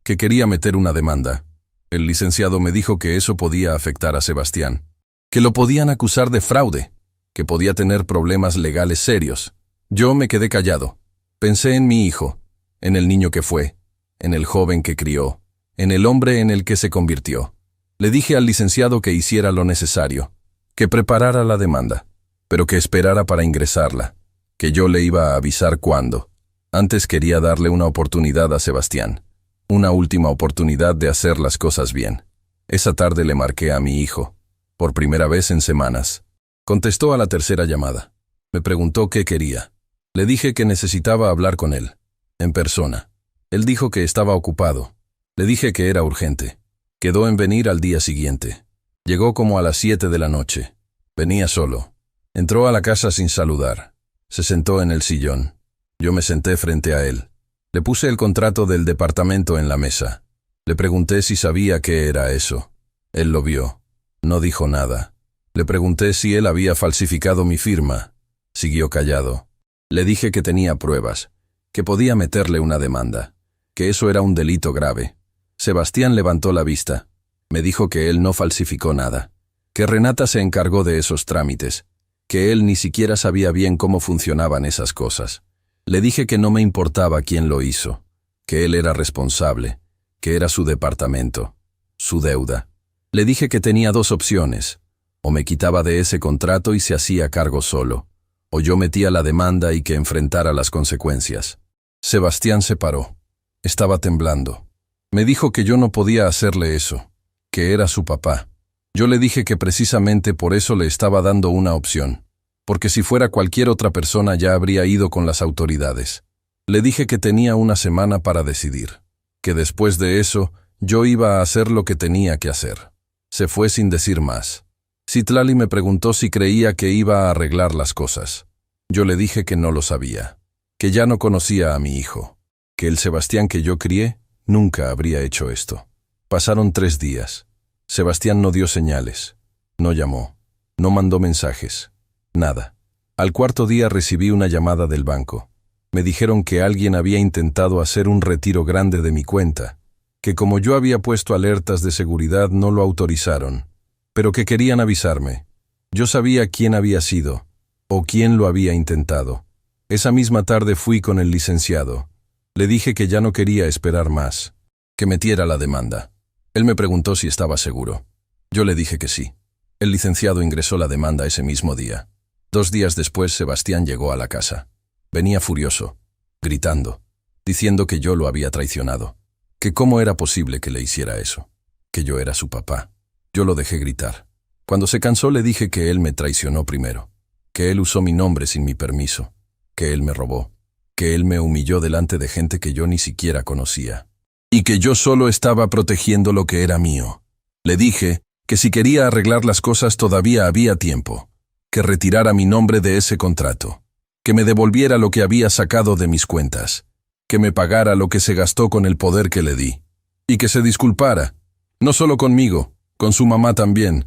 que quería meter una demanda. El licenciado me dijo que eso podía afectar a Sebastián, que lo podían acusar de fraude, que podía tener problemas legales serios. Yo me quedé callado. Pensé en mi hijo, en el niño que fue, en el joven que crió, en el hombre en el que se convirtió. Le dije al licenciado que hiciera lo necesario, que preparara la demanda, pero que esperara para ingresarla, que yo le iba a avisar cuándo. Antes quería darle una oportunidad a Sebastián, una última oportunidad de hacer las cosas bien. Esa tarde le marqué a mi hijo, por primera vez en semanas. Contestó a la tercera llamada. Me preguntó qué quería. Le dije que necesitaba hablar con él, en persona. Él dijo que estaba ocupado. Le dije que era urgente. Quedó en venir al día siguiente. Llegó como a las 7 de la noche. Venía solo. Entró a la casa sin saludar. Se sentó en el sillón. Yo me senté frente a él. Le puse el contrato del departamento en la mesa. Le pregunté si sabía qué era eso. Él lo vio. No dijo nada. Le pregunté si él había falsificado mi firma. Siguió callado. Le dije que tenía pruebas, que podía meterle una demanda, que eso era un delito grave. Sebastián levantó la vista. Me dijo que él no falsificó nada, que Renata se encargó de esos trámites, que él ni siquiera sabía bien cómo funcionaban esas cosas. Le dije que no me importaba quién lo hizo, que él era responsable, que era su departamento, su deuda. Le dije que tenía dos opciones: o me quitaba de ese contrato y se hacía cargo solo, o yo metía la demanda y que enfrentara las consecuencias. Sebastián se paró. Estaba temblando. Me dijo que yo no podía hacerle eso, que era su papá. Yo le dije que precisamente por eso le estaba dando una opción, porque si fuera cualquier otra persona ya habría ido con las autoridades. Le dije que tenía una semana para decidir, que después de eso yo iba a hacer lo que tenía que hacer. Se fue sin decir más. Citlali me preguntó si creía que iba a arreglar las cosas. Yo le dije que no lo sabía, que ya no conocía a mi hijo, que el Sebastián que yo crié nunca habría hecho esto. Pasaron 3 días. Sebastián no dio señales, no llamó, no mandó mensajes, nada. Al 4.º día recibí una llamada del banco. Me dijeron que alguien había intentado hacer un retiro grande de mi cuenta, que como yo había puesto alertas de seguridad no lo autorizaron, pero que querían avisarme. Yo sabía quién había sido, o quién lo había intentado. Esa misma tarde fui con el licenciado. Le dije que ya no quería esperar más, que metiera la demanda. Él me preguntó si estaba seguro. Yo le dije que sí. El licenciado ingresó la demanda ese mismo día. 2 días después, Sebastián llegó a la casa. Venía furioso, gritando, diciendo que yo lo había traicionado, que cómo era posible que le hiciera eso, que yo era su papá. Yo lo dejé gritar. Cuando se cansó le dije que él me traicionó primero, que él usó mi nombre sin mi permiso, que él me robó, que él me humilló delante de gente que yo ni siquiera conocía, y que yo solo estaba protegiendo lo que era mío. Le dije que si quería arreglar las cosas todavía había tiempo, que retirara mi nombre de ese contrato, que me devolviera lo que había sacado de mis cuentas, que me pagara lo que se gastó con el poder que le di, y que se disculpara, no solo conmigo, con su mamá también.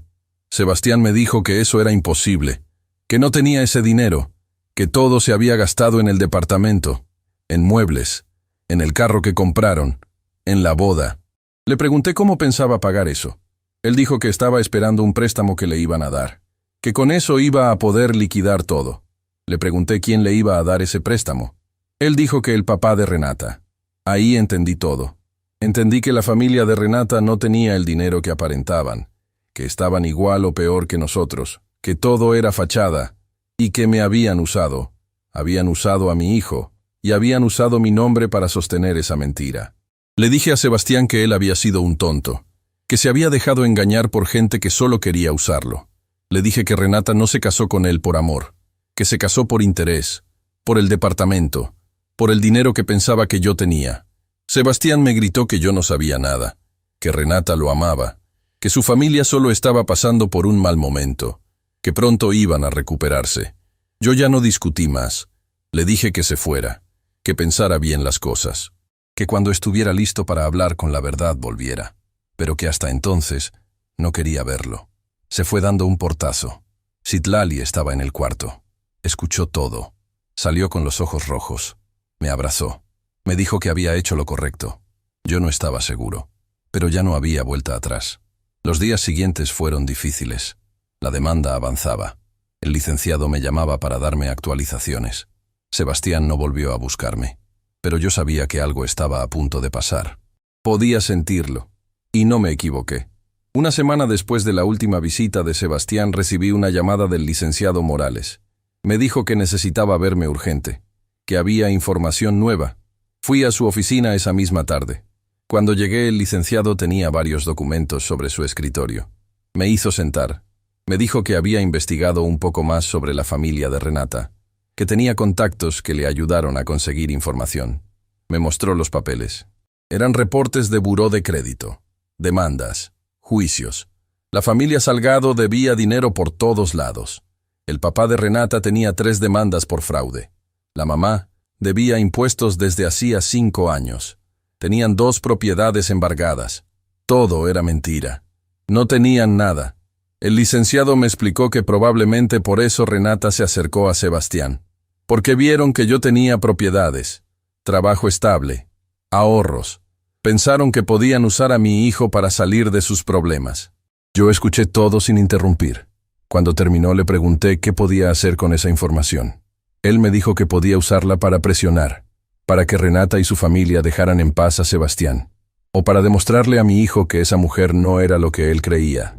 Sebastián me dijo que eso era imposible, que no tenía ese dinero, que todo se había gastado en el departamento, en muebles, en el carro que compraron, en la boda. Le pregunté cómo pensaba pagar eso. Él dijo que estaba esperando un préstamo que le iban a dar, que con eso iba a poder liquidar todo. Le pregunté quién le iba a dar ese préstamo. Él dijo que el papá de Renata. Ahí entendí todo. Entendí que la familia de Renata no tenía el dinero que aparentaban, que estaban igual o peor que nosotros, que todo era fachada, y que me habían usado a mi hijo, y habían usado mi nombre para sostener esa mentira. Le dije a Sebastián que él había sido un tonto, que se había dejado engañar por gente que solo quería usarlo. Le dije que Renata no se casó con él por amor, que se casó por interés, por el departamento, por el dinero que pensaba que yo tenía. Sebastián me gritó que yo no sabía nada, que Renata lo amaba, que su familia solo estaba pasando por un mal momento, que pronto iban a recuperarse. Yo ya no discutí más. Le dije que se fuera, que pensara bien las cosas, que cuando estuviera listo para hablar con la verdad volviera, pero que hasta entonces no quería verlo. Se fue dando un portazo. Citlali estaba en el cuarto. Escuchó todo. Salió con los ojos rojos. Me abrazó. Me dijo que había hecho lo correcto. Yo no estaba seguro, pero ya no había vuelta atrás. Los días siguientes fueron difíciles. La demanda avanzaba. El licenciado me llamaba para darme actualizaciones. Sebastián no volvió a buscarme, pero yo sabía que algo estaba a punto de pasar. Podía sentirlo, y no me equivoqué. Una semana después de la última visita de Sebastián recibí una llamada del licenciado Morales. Me dijo que necesitaba verme urgente, que había información nueva. Fui a su oficina esa misma tarde. Cuando llegué, el licenciado tenía varios documentos sobre su escritorio. Me hizo sentar. Me dijo que había investigado un poco más sobre la familia de Renata, que tenía contactos que le ayudaron a conseguir información. Me mostró los papeles. Eran reportes de buró de crédito, demandas, juicios. La familia Salgado debía dinero por todos lados. El papá de Renata tenía 3 demandas por fraude. La mamá debía impuestos desde hacía 5 años. Tenían 2 propiedades embargadas. Todo era mentira. No tenían nada. El licenciado me explicó que probablemente por eso Renata se acercó a Sebastián. Porque vieron que yo tenía propiedades, trabajo estable, ahorros. Pensaron que podían usar a mi hijo para salir de sus problemas. Yo escuché todo sin interrumpir. Cuando terminó le pregunté qué podía hacer con esa información. Él me dijo que podía usarla para presionar, para que Renata y su familia dejaran en paz a Sebastián, o para demostrarle a mi hijo que esa mujer no era lo que él creía.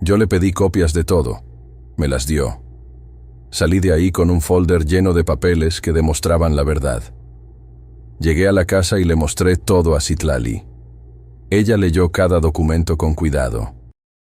Yo le pedí copias de todo. Me las dio. Salí de ahí con un folder lleno de papeles que demostraban la verdad. Llegué a la casa y le mostré todo a Citlali. Ella leyó cada documento con cuidado.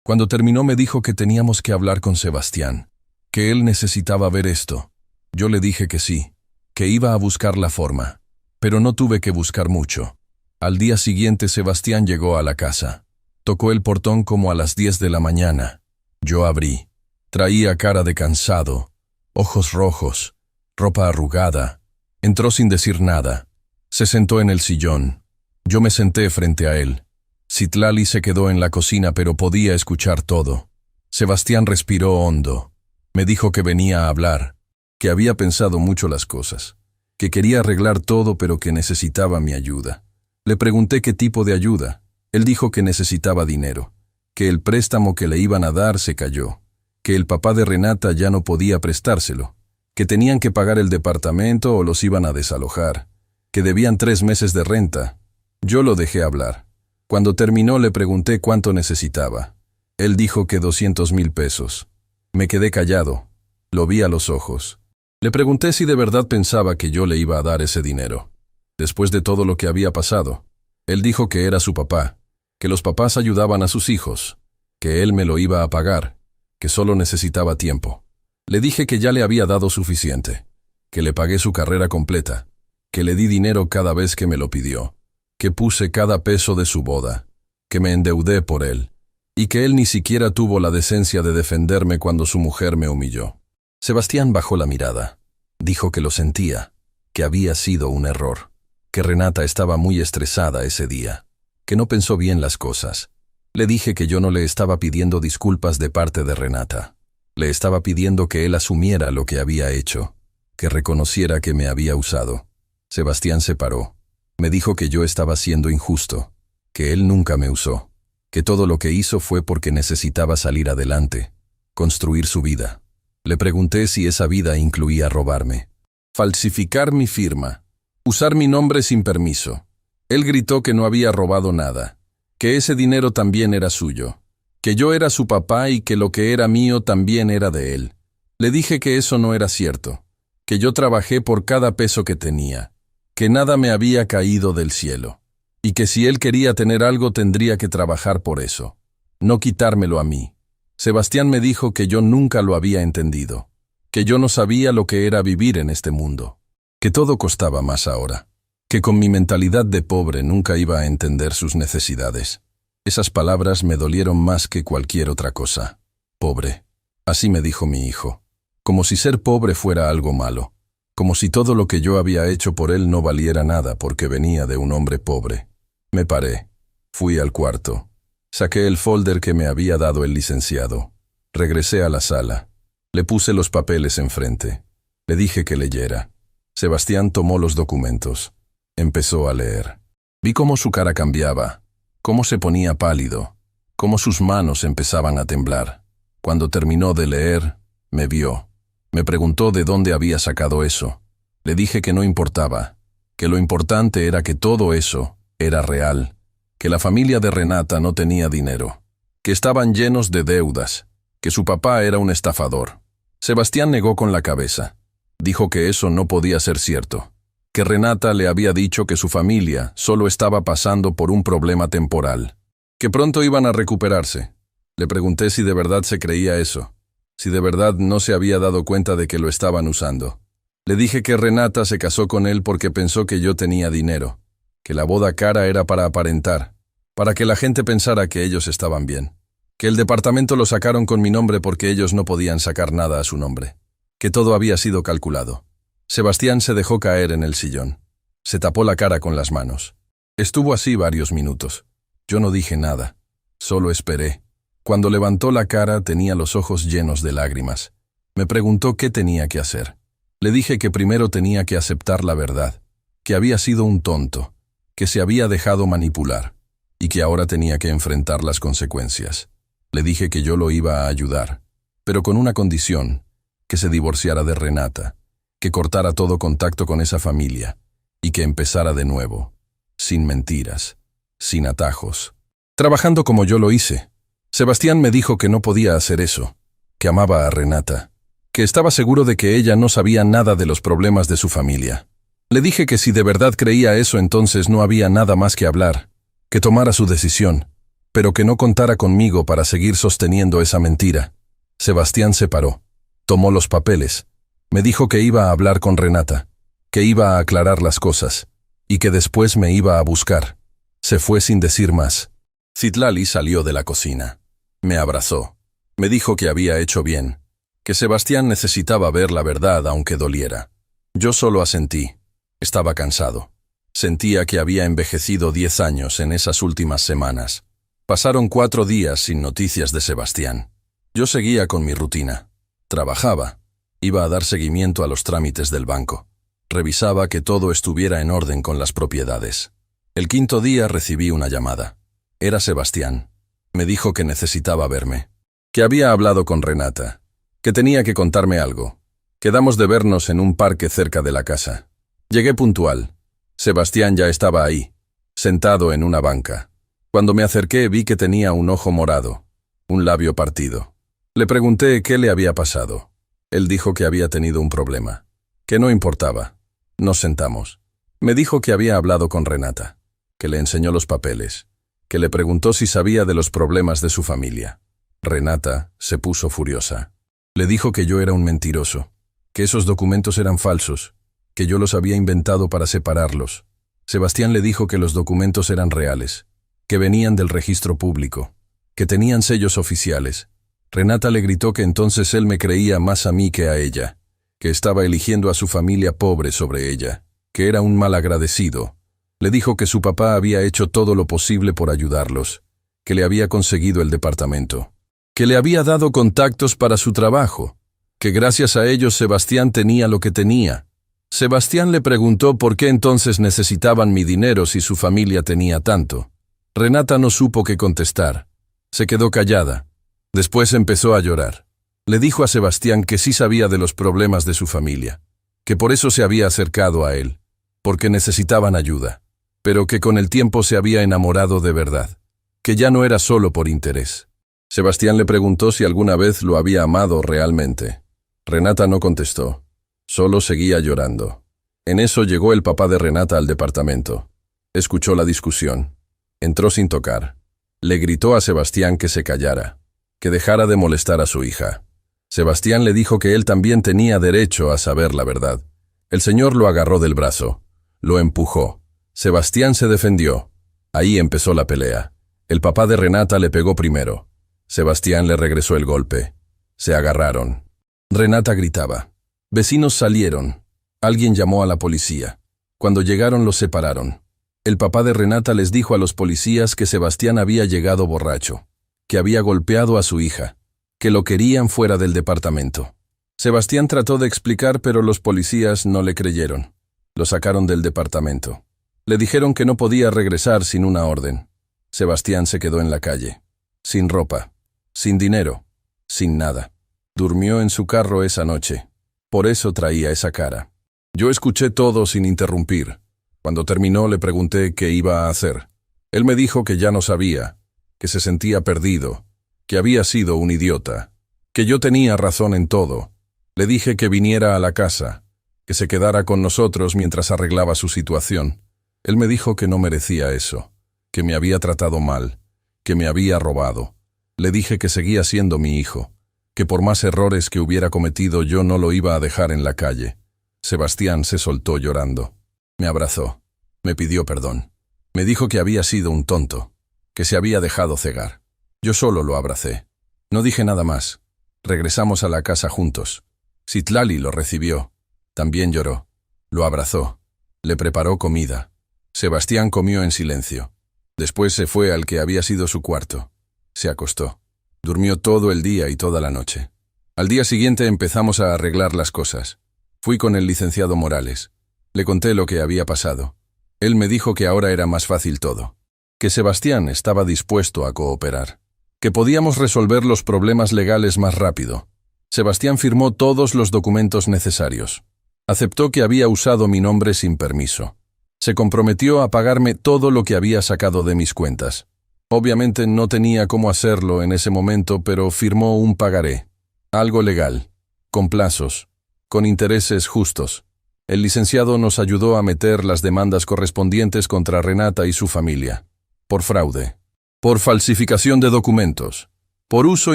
Cuando terminó me dijo que teníamos que hablar con Sebastián, que él necesitaba ver esto. Yo le dije que sí, que iba a buscar la forma, pero no tuve que buscar mucho. Al día siguiente Sebastián llegó a la casa. Tocó el portón como a las 10 de la mañana. Yo abrí. Traía cara de cansado, ojos rojos, ropa arrugada. Entró sin decir nada. Se sentó en el sillón. Yo me senté frente a él. Citlali se quedó en la cocina pero podía escuchar todo. Sebastián respiró hondo. Me dijo que venía a hablar, que había pensado mucho las cosas, que quería arreglar todo pero que necesitaba mi ayuda. Le pregunté qué tipo de ayuda. Él dijo que necesitaba dinero, que el préstamo que le iban a dar se cayó, que el papá de Renata ya no podía prestárselo, que tenían que pagar el departamento o los iban a desalojar, que debían 3 meses de renta. Yo lo dejé hablar. Cuando terminó le pregunté cuánto necesitaba. Él dijo que 200,000 pesos. Me quedé callado. Lo vi a los ojos. Le pregunté si de verdad pensaba que yo le iba a dar ese dinero. Después de todo lo que había pasado, él dijo que era su papá, que los papás ayudaban a sus hijos, que él me lo iba a pagar, que solo necesitaba tiempo. Le dije que ya le había dado suficiente, que le pagué su carrera completa, que le di dinero cada vez que me lo pidió, que puse cada peso de su boda, que me endeudé por él, y que él ni siquiera tuvo la decencia de defenderme cuando su mujer me humilló. Sebastián bajó la mirada. Dijo que lo sentía, que había sido un error, que Renata estaba muy estresada ese día, que no pensó bien las cosas. Le dije que yo no le estaba pidiendo disculpas de parte de Renata. Le estaba pidiendo que él asumiera lo que había hecho, que reconociera que me había usado. Sebastián se paró. Me dijo que yo estaba siendo injusto, que él nunca me usó, que todo lo que hizo fue porque necesitaba salir adelante, construir su vida. Le pregunté si esa vida incluía robarme, falsificar mi firma, usar mi nombre sin permiso. Él gritó que no había robado nada, que ese dinero también era suyo, que yo era su papá y que lo que era mío también era de él. Le dije que eso no era cierto, que yo trabajé por cada peso que tenía, que nada me había caído del cielo, y que si él quería tener algo tendría que trabajar por eso, no quitármelo a mí. Sebastián me dijo que yo nunca lo había entendido, que yo no sabía lo que era vivir en este mundo, que todo costaba más ahora, que con mi mentalidad de pobre nunca iba a entender sus necesidades. Esas palabras me dolieron más que cualquier otra cosa. Pobre. Así me dijo mi hijo. Como si ser pobre fuera algo malo. Como si todo lo que yo había hecho por él no valiera nada porque venía de un hombre pobre. Me paré. Fui al cuarto. Saqué el folder que me había dado el licenciado. Regresé a la sala. Le puse los papeles enfrente. Le dije que leyera. Sebastián tomó los documentos. Empezó a leer. Vi cómo su cara cambiaba, cómo se ponía pálido, cómo sus manos empezaban a temblar. Cuando terminó de leer, me vio. Me preguntó de dónde había sacado eso. Le dije que no importaba, que lo importante era que todo eso era real, que la familia de Renata no tenía dinero, que estaban llenos de deudas, que su papá era un estafador. Sebastián negó con la cabeza. Dijo que eso no podía ser cierto, que Renata le había dicho que su familia solo estaba pasando por un problema temporal, que pronto iban a recuperarse. Le pregunté si de verdad se creía eso, si de verdad no se había dado cuenta de que lo estaban usando. Le dije que Renata se casó con él porque pensó que yo tenía dinero, que la boda cara era para aparentar, para que la gente pensara que ellos estaban bien. que el departamento lo sacaron con mi nombre porque ellos no podían sacar nada a su nombre, que todo había sido calculado. Sebastián se dejó caer en el sillón. Se tapó la cara con las manos. Estuvo así varios minutos. Yo no dije nada, solo esperé. Cuando levantó la cara tenía los ojos llenos de lágrimas. Me preguntó qué tenía que hacer. Le dije que primero tenía que aceptar la verdad, que había sido un tonto, que se había dejado manipular, y que ahora tenía que enfrentar las consecuencias. Le dije que yo lo iba a ayudar, pero con una condición, que se divorciara de Renata, que cortara todo contacto con esa familia, y que empezara de nuevo, sin mentiras, sin atajos, trabajando como yo lo hice. Sebastián me dijo que no podía hacer eso, que amaba a Renata, que estaba seguro de que ella no sabía nada de los problemas de su familia. Le dije que si de verdad creía eso entonces no había nada más que hablar, que tomara su decisión, pero que no contara conmigo para seguir sosteniendo esa mentira. Sebastián se paró, tomó los papeles, me dijo que iba a hablar con Renata, que iba a aclarar las cosas, y que después me iba a buscar. Se fue sin decir más. Citlali salió de la cocina. Me abrazó. Me dijo que había hecho bien, que Sebastián necesitaba ver la verdad aunque doliera. Yo solo asentí. Estaba cansado. Sentía que había envejecido 10 años en esas últimas semanas. Pasaron 4 días sin noticias de Sebastián. Yo seguía con mi rutina. Trabajaba. Iba a dar seguimiento a los trámites del banco. Revisaba que todo estuviera en orden con las propiedades. El 5.º día recibí una llamada. Era Sebastián. Me dijo que necesitaba verme, que había hablado con Renata, que tenía que contarme algo. Quedamos de vernos en un parque cerca de la casa. Llegué puntual. Sebastián ya estaba ahí, sentado en una banca. Cuando me acerqué vi que tenía un ojo morado, un labio partido. Le pregunté qué le había pasado. Él dijo que había tenido un problema, que no importaba. Nos sentamos. Me dijo que había hablado con Renata, que le enseñó los papeles, que le preguntó si sabía de los problemas de su familia. Renata se puso furiosa. Le dijo que yo era un mentiroso, que esos documentos eran falsos, que yo los había inventado para separarlos. Sebastián le dijo que los documentos eran reales, que venían del registro público, que tenían sellos oficiales. Renata le gritó que entonces él me creía más a mí que a ella, que estaba eligiendo a su familia pobre sobre ella, que era un malagradecido. Le dijo que su papá había hecho todo lo posible por ayudarlos, que le había conseguido el departamento, que le había dado contactos para su trabajo, que gracias a ellos Sebastián tenía lo que tenía. Sebastián le preguntó por qué entonces necesitaban mi dinero si su familia tenía tanto. Renata no supo qué contestar. Se quedó callada. Después empezó a llorar. Le dijo a Sebastián que sí sabía de los problemas de su familia, que por eso se había acercado a él, porque necesitaban ayuda, pero que con el tiempo se había enamorado de verdad, que ya no era solo por interés. Sebastián le preguntó si alguna vez lo había amado realmente. Renata no contestó, solo seguía llorando. En eso llegó el papá de Renata al departamento. Escuchó la discusión. Entró sin tocar. Le gritó a Sebastián que se callara, que dejara de molestar a su hija. Sebastián le dijo que él también tenía derecho a saber la verdad. El señor lo agarró del brazo, lo empujó. Sebastián se defendió. Ahí empezó la pelea. El papá de Renata le pegó primero. Sebastián le regresó el golpe. Se agarraron. Renata gritaba. Vecinos salieron. Alguien llamó a la policía. Cuando llegaron los separaron. El papá de Renata les dijo a los policías que Sebastián había llegado borracho, que había golpeado a su hija, que lo querían fuera del departamento. Sebastián trató de explicar, pero los policías no le creyeron. Lo sacaron del departamento. Le dijeron que no podía regresar sin una orden. Sebastián se quedó en la calle, sin ropa, sin dinero, sin nada. Durmió en su carro esa noche. Por eso traía esa cara. Yo escuché todo sin interrumpir. Cuando terminó le pregunté qué iba a hacer. Él me dijo que ya no sabía, que se sentía perdido, que había sido un idiota, que yo tenía razón en todo. Le dije que viniera a la casa, que se quedara con nosotros mientras arreglaba su situación. Él me dijo que no merecía eso, que me había tratado mal, que me había robado. Le dije que seguía siendo mi hijo, que por más errores que hubiera cometido yo no lo iba a dejar en la calle. Sebastián se soltó llorando. Me abrazó, me pidió perdón. Me dijo que había sido un tonto, que se había dejado cegar. Yo solo lo abracé. No dije nada más. Regresamos a la casa juntos. Citlali lo recibió. También lloró. Lo abrazó. Le preparó comida. Sebastián comió en silencio. Después se fue al que había sido su cuarto. Se acostó. Durmió todo el día y toda la noche. Al día siguiente empezamos a arreglar las cosas. Fui con el licenciado Morales. Le conté lo que había pasado. Él me dijo que ahora era más fácil todo. Que Sebastián estaba dispuesto a cooperar. Que podíamos resolver los problemas legales más rápido. Sebastián firmó todos los documentos necesarios. Aceptó que había usado mi nombre sin permiso. Se comprometió a pagarme todo lo que había sacado de mis cuentas. Obviamente no tenía cómo hacerlo en ese momento, pero firmó un pagaré. Algo legal, con plazos, con intereses justos. El licenciado nos ayudó a meter las demandas correspondientes contra Renata y su familia. Por fraude, por falsificación de documentos, por uso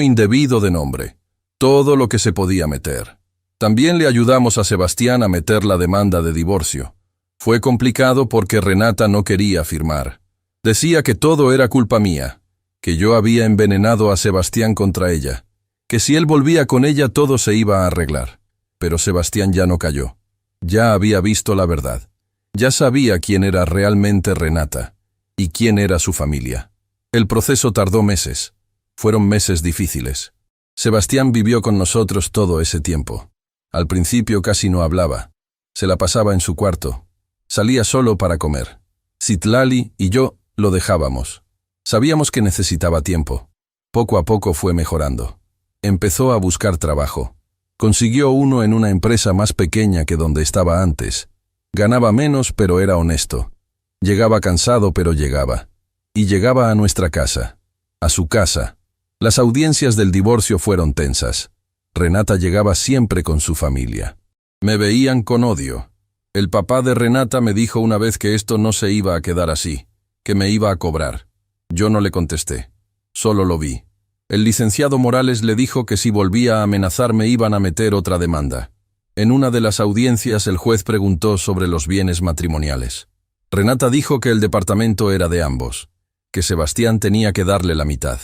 indebido de nombre. Todo lo que se podía meter. También le ayudamos a Sebastián a meter la demanda de divorcio. Fue complicado porque Renata no quería firmar. Decía que todo era culpa mía, que yo había envenenado a Sebastián contra ella, que si él volvía con ella todo se iba a arreglar. Pero Sebastián ya no cayó. Ya había visto la verdad. Ya sabía quién era realmente Renata y quién era su familia. El proceso tardó meses. Fueron meses difíciles. Sebastián vivió con nosotros todo ese tiempo. Al principio casi no hablaba. Se la pasaba en su cuarto. Salía solo para comer. Citlali y yo lo dejábamos. Sabíamos que necesitaba tiempo. Poco a poco fue mejorando. Empezó a buscar trabajo. Consiguió uno en una empresa más pequeña que donde estaba antes. Ganaba menos, pero era honesto. Llegaba cansado, pero llegaba. Y llegaba a nuestra casa. A su casa. Las audiencias del divorcio fueron tensas. Renata llegaba siempre con su familia. Me veían con odio. El papá de Renata me dijo una vez que esto no se iba a quedar así, que me iba a cobrar. Yo no le contesté. Solo lo vi. El licenciado Morales le dijo que si volvía a amenazarme iban a meter otra demanda. En una de las audiencias el juez preguntó sobre los bienes matrimoniales. Renata dijo que el departamento era de ambos, que Sebastián tenía que darle la mitad.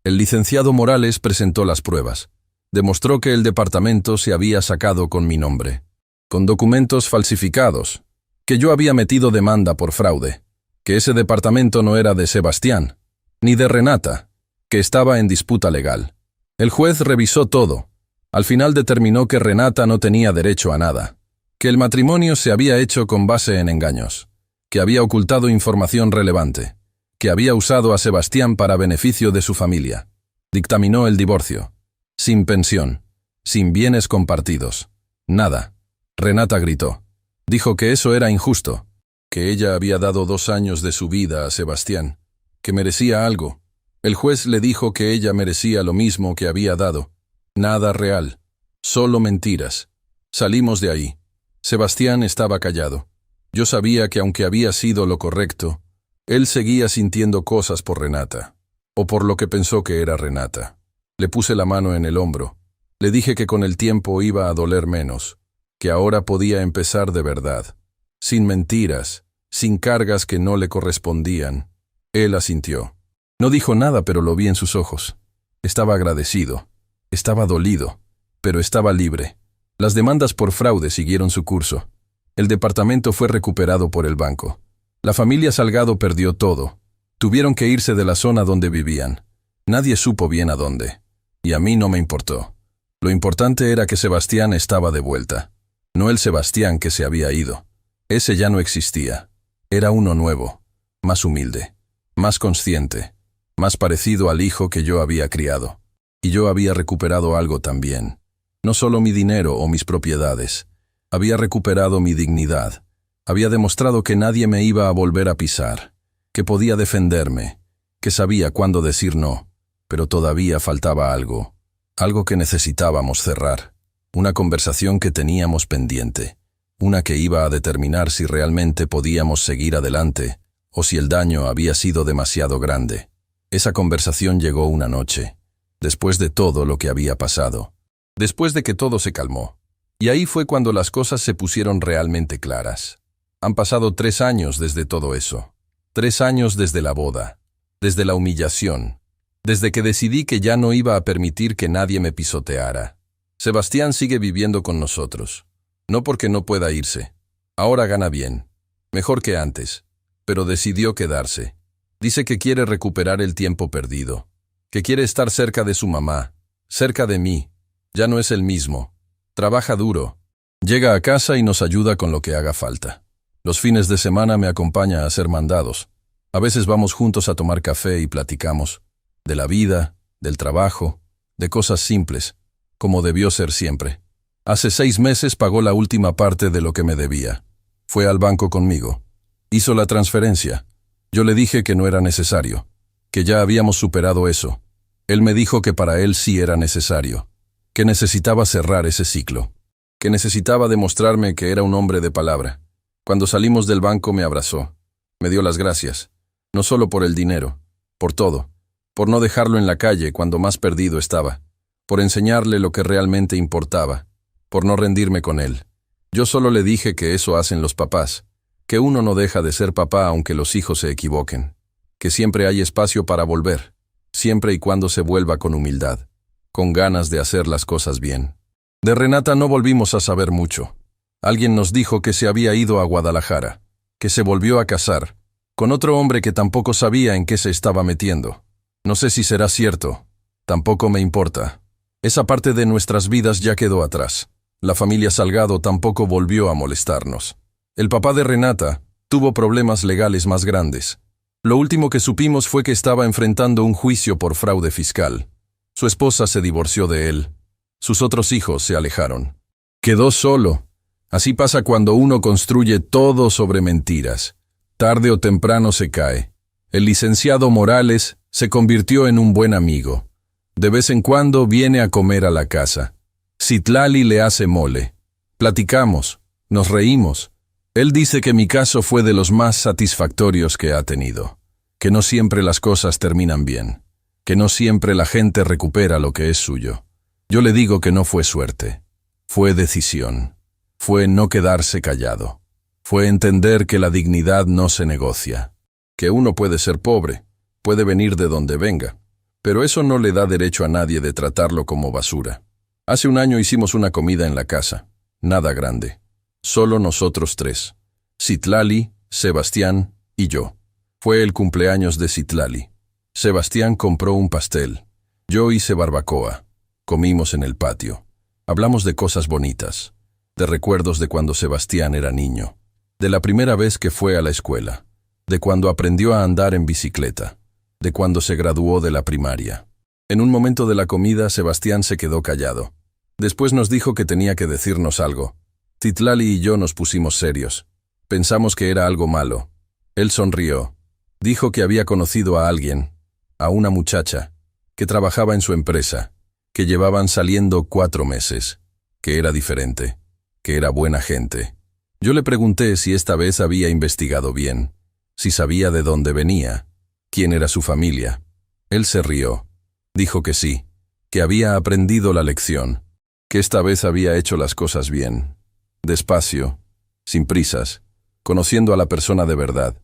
El licenciado Morales presentó las pruebas. Demostró que el departamento se había sacado con mi nombre, con documentos falsificados, que yo había metido demanda por fraude, que ese departamento no era de Sebastián, ni de Renata, que estaba en disputa legal. El juez revisó todo. Al final determinó que Renata no tenía derecho a nada, que el matrimonio se había hecho con base en engaños, que había ocultado información relevante, que había usado a Sebastián para beneficio de su familia. Dictaminó el divorcio. Sin pensión, sin bienes compartidos. Nada. Renata gritó. Dijo que eso era injusto, que ella había dado 2 años de su vida a Sebastián, que merecía algo. El juez le dijo que ella merecía lo mismo que había dado. Nada real. Solo mentiras. Salimos de ahí. Sebastián estaba callado. Yo sabía que aunque había sido lo correcto, él seguía sintiendo cosas por Renata, o por lo que pensó que era Renata. Le puse la mano en el hombro. Le dije que con el tiempo iba a doler menos, que ahora podía empezar de verdad, sin mentiras, sin cargas que no le correspondían. Él asintió. No dijo nada, pero lo vi en sus ojos. Estaba agradecido, estaba dolido, pero estaba libre. Las demandas por fraude siguieron su curso. El departamento fue recuperado por el banco. La familia Salgado perdió todo. Tuvieron que irse de la zona donde vivían. Nadie supo bien a dónde. Y a mí no me importó. Lo importante era que Sebastián estaba de vuelta. No el Sebastián que se había ido. Ese ya no existía. Era uno nuevo, más humilde, más consciente, más parecido al hijo que yo había criado. Y yo había recuperado algo también. No solo mi dinero o mis propiedades. Había recuperado mi dignidad. Había demostrado que nadie me iba a volver a pisar, que podía defenderme, que sabía cuándo decir no, pero todavía faltaba algo, algo que necesitábamos cerrar, una conversación que teníamos pendiente, una que iba a determinar si realmente podíamos seguir adelante o si el daño había sido demasiado grande. Esa conversación llegó una noche, después de todo lo que había pasado, después de que todo se calmó. Y ahí fue cuando las cosas se pusieron realmente claras. Han pasado 3 años desde todo eso. 3 años desde la boda, desde la humillación, desde que decidí que ya no iba a permitir que nadie me pisoteara. Sebastián sigue viviendo con nosotros. No porque no pueda irse. Ahora gana bien. Mejor que antes. Pero decidió quedarse. Dice que quiere recuperar el tiempo perdido. Que quiere estar cerca de su mamá. Cerca de mí. Ya no es el mismo. Trabaja duro. Llega a casa y nos ayuda con lo que haga falta. Los fines de semana me acompaña a hacer mandados. A veces vamos juntos a tomar café y platicamos. De la vida, del trabajo, de cosas simples, como debió ser siempre. Hace 6 meses pagó la última parte de lo que me debía. Fue al banco conmigo. Hizo la transferencia. Yo le dije que no era necesario, que ya habíamos superado eso. Él me dijo que para él sí era necesario, que necesitaba cerrar ese ciclo, que necesitaba demostrarme que era un hombre de palabra. Cuando salimos del banco me abrazó. Me dio las gracias, no solo por el dinero, por todo, por no dejarlo en la calle cuando más perdido estaba, por enseñarle lo que realmente importaba, por no rendirme con él. Yo solo le dije que eso hacen los papás, que uno no deja de ser papá aunque los hijos se equivoquen, que siempre hay espacio para volver, siempre y cuando se vuelva con humildad, con ganas de hacer las cosas bien. De Renata no volvimos a saber mucho. Alguien nos dijo que se había ido a Guadalajara, que se volvió a casar, con otro hombre que tampoco sabía en qué se estaba metiendo. No sé si será cierto, tampoco me importa. Esa parte de nuestras vidas ya quedó atrás. La familia Salgado tampoco volvió a molestarnos. El papá de Renata tuvo problemas legales más grandes. Lo último que supimos fue que estaba enfrentando un juicio por fraude fiscal. Su esposa se divorció de él. Sus otros hijos se alejaron. Quedó solo. Así pasa cuando uno construye todo sobre mentiras. Tarde o temprano se cae. El licenciado Morales se convirtió en un buen amigo. De vez en cuando viene a comer a la casa. Citlali le hace mole. Platicamos, nos reímos. Él dice que mi caso fue de los más satisfactorios que ha tenido. Que no siempre las cosas terminan bien. Que no siempre la gente recupera lo que es suyo. Yo le digo que no fue suerte. Fue decisión. Fue no quedarse callado. Fue entender que la dignidad no se negocia. Que uno puede ser pobre, puede venir de donde venga, pero eso no le da derecho a nadie de tratarlo como basura. Hace un año hicimos una comida en la casa. Nada grande. Solo nosotros 3. Citlali, Sebastián y yo. Fue el cumpleaños de Citlali. Sebastián compró un pastel. Yo hice barbacoa. Comimos en el patio. Hablamos de cosas bonitas. De recuerdos de cuando Sebastián era niño. De la primera vez que fue a la escuela. De cuando aprendió a andar en bicicleta. De cuando se graduó de la primaria. En un momento de la comida, Sebastián se quedó callado. Después nos dijo que tenía que decirnos algo. Citlali y yo nos pusimos serios. Pensamos que era algo malo. Él sonrió. Dijo que había conocido a alguien, a una muchacha, que trabajaba en su empresa, que llevaban saliendo 4 meses, que era diferente, que era buena gente. Yo le pregunté si esta vez había investigado bien, si sabía de dónde venía, quién era su familia. Él se rió. Dijo que sí, que había aprendido la lección, que esta vez había hecho las cosas bien. Despacio, sin prisas, conociendo a la persona de verdad.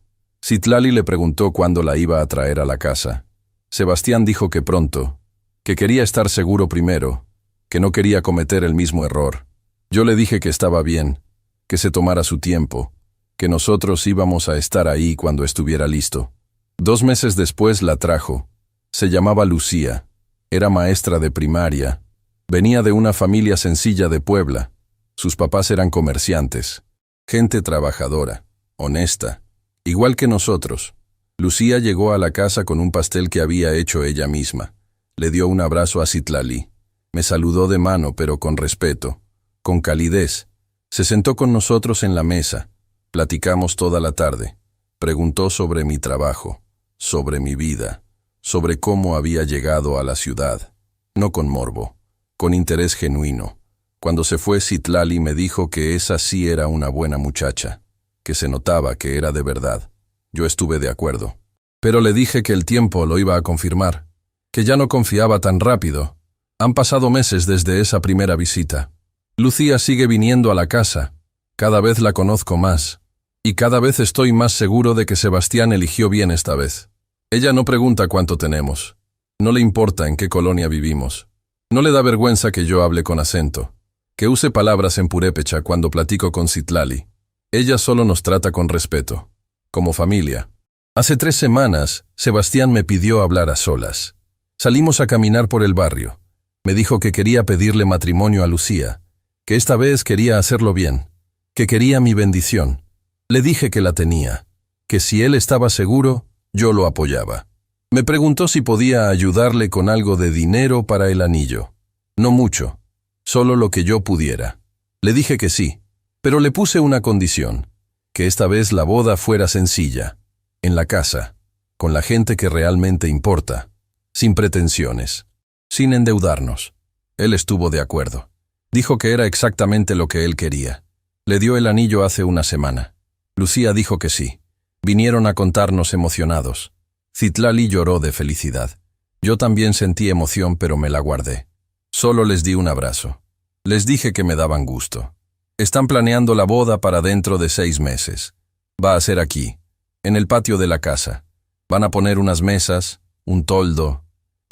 Citlali le preguntó cuándo la iba a traer a la casa. Sebastián dijo que pronto, que quería estar seguro primero, que no quería cometer el mismo error. Yo le dije que estaba bien, que se tomara su tiempo, que nosotros íbamos a estar ahí cuando estuviera listo. 2 meses después la trajo. Se llamaba Lucía, era maestra de primaria, venía de una familia sencilla de Puebla. Sus papás eran comerciantes, gente trabajadora, honesta, igual que nosotros. Lucía llegó a la casa con un pastel que había hecho ella misma. Le dio un abrazo a Citlali. Me saludó de mano, pero con respeto, con calidez. Se sentó con nosotros en la mesa. Platicamos toda la tarde. Preguntó sobre mi trabajo, sobre mi vida, sobre cómo había llegado a la ciudad. No con morbo, con interés genuino. Cuando se fue, Citlali me dijo que esa sí era una buena muchacha, que se notaba que era de verdad. Yo estuve de acuerdo. Pero le dije que el tiempo lo iba a confirmar, que ya no confiaba tan rápido. Han pasado meses desde esa primera visita. Lucía sigue viniendo a la casa. Cada vez la conozco más. Y cada vez estoy más seguro de que Sebastián eligió bien esta vez. Ella no pregunta cuánto tenemos. No le importa en qué colonia vivimos. No le da vergüenza que yo hable con acento, que use palabras en purépecha cuando platico con Citlali. Ella solo nos trata con respeto, como familia. Hace 3 semanas, Sebastián me pidió hablar a solas. Salimos a caminar por el barrio. Me dijo que quería pedirle matrimonio a Lucía, que esta vez quería hacerlo bien, que quería mi bendición. Le dije que la tenía, que si él estaba seguro, yo lo apoyaba. Me preguntó si podía ayudarle con algo de dinero para el anillo. No mucho, solo lo que yo pudiera. Le dije que sí, pero le puse una condición, que esta vez la boda fuera sencilla, en la casa, con la gente que realmente importa, sin pretensiones, sin endeudarnos. Él estuvo de acuerdo. Dijo que era exactamente lo que él quería. Le dio el anillo hace una semana. Lucía dijo que sí. Vinieron a contarnos emocionados. Citlali lloró de felicidad. Yo también sentí emoción, pero me la guardé. Solo les di un abrazo. Les dije que me daban gusto. Están planeando la boda para dentro de 6 meses. Va a ser aquí, en el patio de la casa. Van a poner unas mesas, un toldo.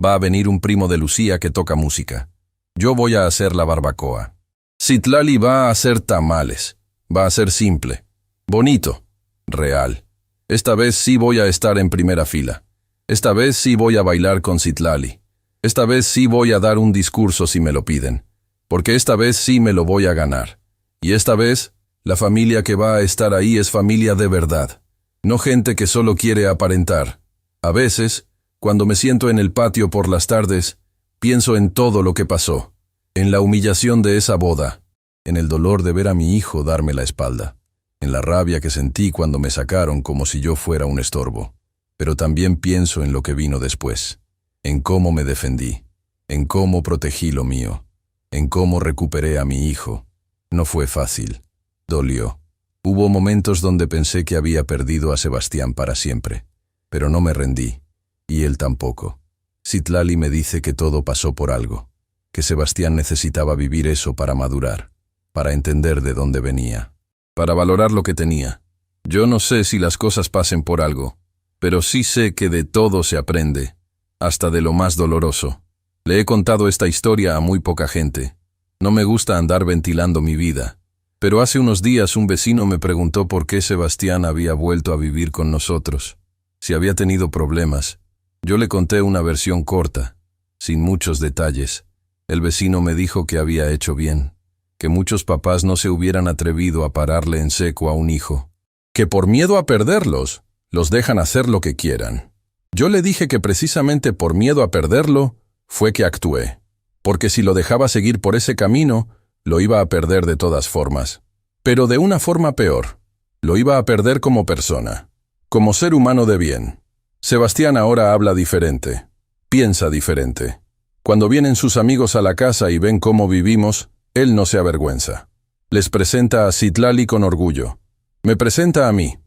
Va a venir un primo de Lucía que toca música. Yo voy a hacer la barbacoa. Citlali va a hacer tamales. Va a ser simple, bonito, real. Esta vez sí voy a estar en primera fila. Esta vez sí voy a bailar con Citlali. Esta vez sí voy a dar un discurso si me lo piden. Porque esta vez sí me lo voy a ganar. Y esta vez, la familia que va a estar ahí es familia de verdad. No gente que solo quiere aparentar. A veces, cuando me siento en el patio por las tardes, pienso en todo lo que pasó. En la humillación de esa boda. En el dolor de ver a mi hijo darme la espalda. En la rabia que sentí cuando me sacaron como si yo fuera un estorbo. Pero también pienso en lo que vino después, en cómo me defendí, en cómo protegí lo mío, en cómo recuperé a mi hijo. No fue fácil, dolió. Hubo momentos donde pensé que había perdido a Sebastián para siempre, pero no me rendí, y él tampoco. Citlali me dice que todo pasó por algo, que Sebastián necesitaba vivir eso para madurar, para entender de dónde venía, para valorar lo que tenía. Yo no sé si las cosas pasen por algo, pero sí sé que de todo se aprende, hasta de lo más doloroso. Le he contado esta historia a muy poca gente. No me gusta andar ventilando mi vida, pero hace unos días un vecino me preguntó por qué Sebastián había vuelto a vivir con nosotros, si había tenido problemas. Yo le conté una versión corta, sin muchos detalles. El vecino me dijo que había hecho bien, que muchos papás no se hubieran atrevido a pararle en seco a un hijo, que por miedo a perderlos, los dejan hacer lo que quieran. Yo le dije que precisamente por miedo a perderlo, fue que actué, porque si lo dejaba seguir por ese camino, lo iba a perder de todas formas. Pero de una forma peor, lo iba a perder como persona, como ser humano de bien. Sebastián ahora habla diferente, piensa diferente. Cuando vienen sus amigos a la casa y ven cómo vivimos, él no se avergüenza. Les presenta a Citlali con orgullo. Me presenta a mí.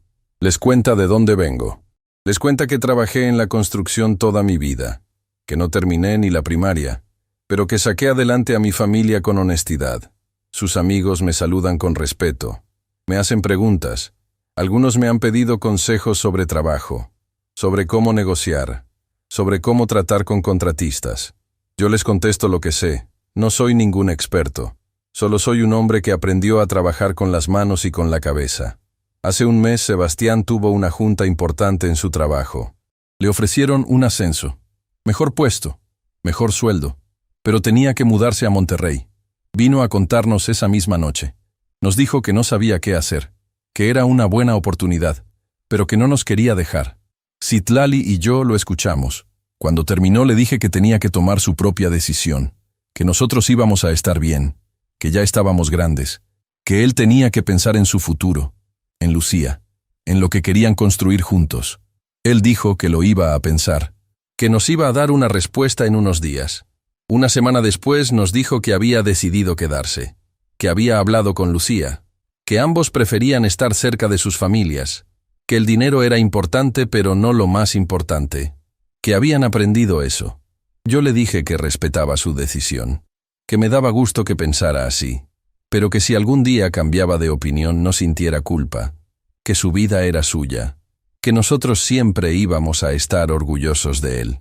Les cuenta de dónde vengo. Les cuenta que trabajé en la construcción toda mi vida, que no terminé ni la primaria, pero que saqué adelante a mi familia con honestidad. Sus amigos me saludan con respeto. Me hacen preguntas. Algunos me han pedido consejos sobre trabajo, sobre cómo negociar, sobre cómo tratar con contratistas. Yo les contesto lo que sé. No soy ningún experto. Solo soy un hombre que aprendió a trabajar con las manos y con la cabeza. Hace un mes Sebastián tuvo una junta importante en su trabajo. Le ofrecieron un ascenso, mejor puesto, mejor sueldo, pero tenía que mudarse a Monterrey. Vino a contarnos esa misma noche. Nos dijo que no sabía qué hacer, que era una buena oportunidad, pero que no nos quería dejar. Citlali y yo lo escuchamos. Cuando terminó le dije que tenía que tomar su propia decisión, que nosotros íbamos a estar bien, que ya estábamos grandes, que él tenía que pensar en su futuro, en Lucía, en lo que querían construir juntos. Él dijo que lo iba a pensar, que nos iba a dar una respuesta en unos días. Una semana después nos dijo que había decidido quedarse, que había hablado con Lucía, que ambos preferían estar cerca de sus familias, que el dinero era importante pero no lo más importante, que habían aprendido eso. Yo le dije que respetaba su decisión, que me daba gusto que pensara así, pero que si algún día cambiaba de opinión no sintiera culpa, que su vida era suya, que nosotros siempre íbamos a estar orgullosos de él.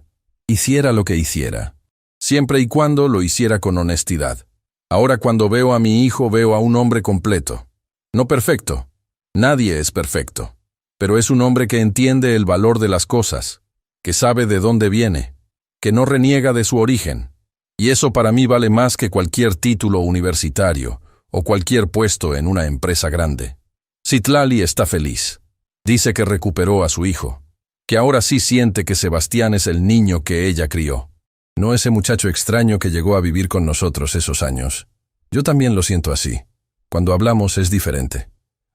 hiciera lo que hiciera, siempre y cuando lo hiciera con honestidad. Ahora cuando veo a mi hijo veo a un hombre completo. No perfecto. Nadie es perfecto. Pero es un hombre que entiende el valor de las cosas, que sabe de dónde viene, que no reniega de su origen. Y eso para mí vale más que cualquier título universitario o cualquier puesto en una empresa grande. Citlali está feliz. Dice que recuperó a su hijo, que ahora sí siente que Sebastián es el niño que ella crió. No ese muchacho extraño que llegó a vivir con nosotros esos años. Yo también lo siento así. Cuando hablamos es diferente.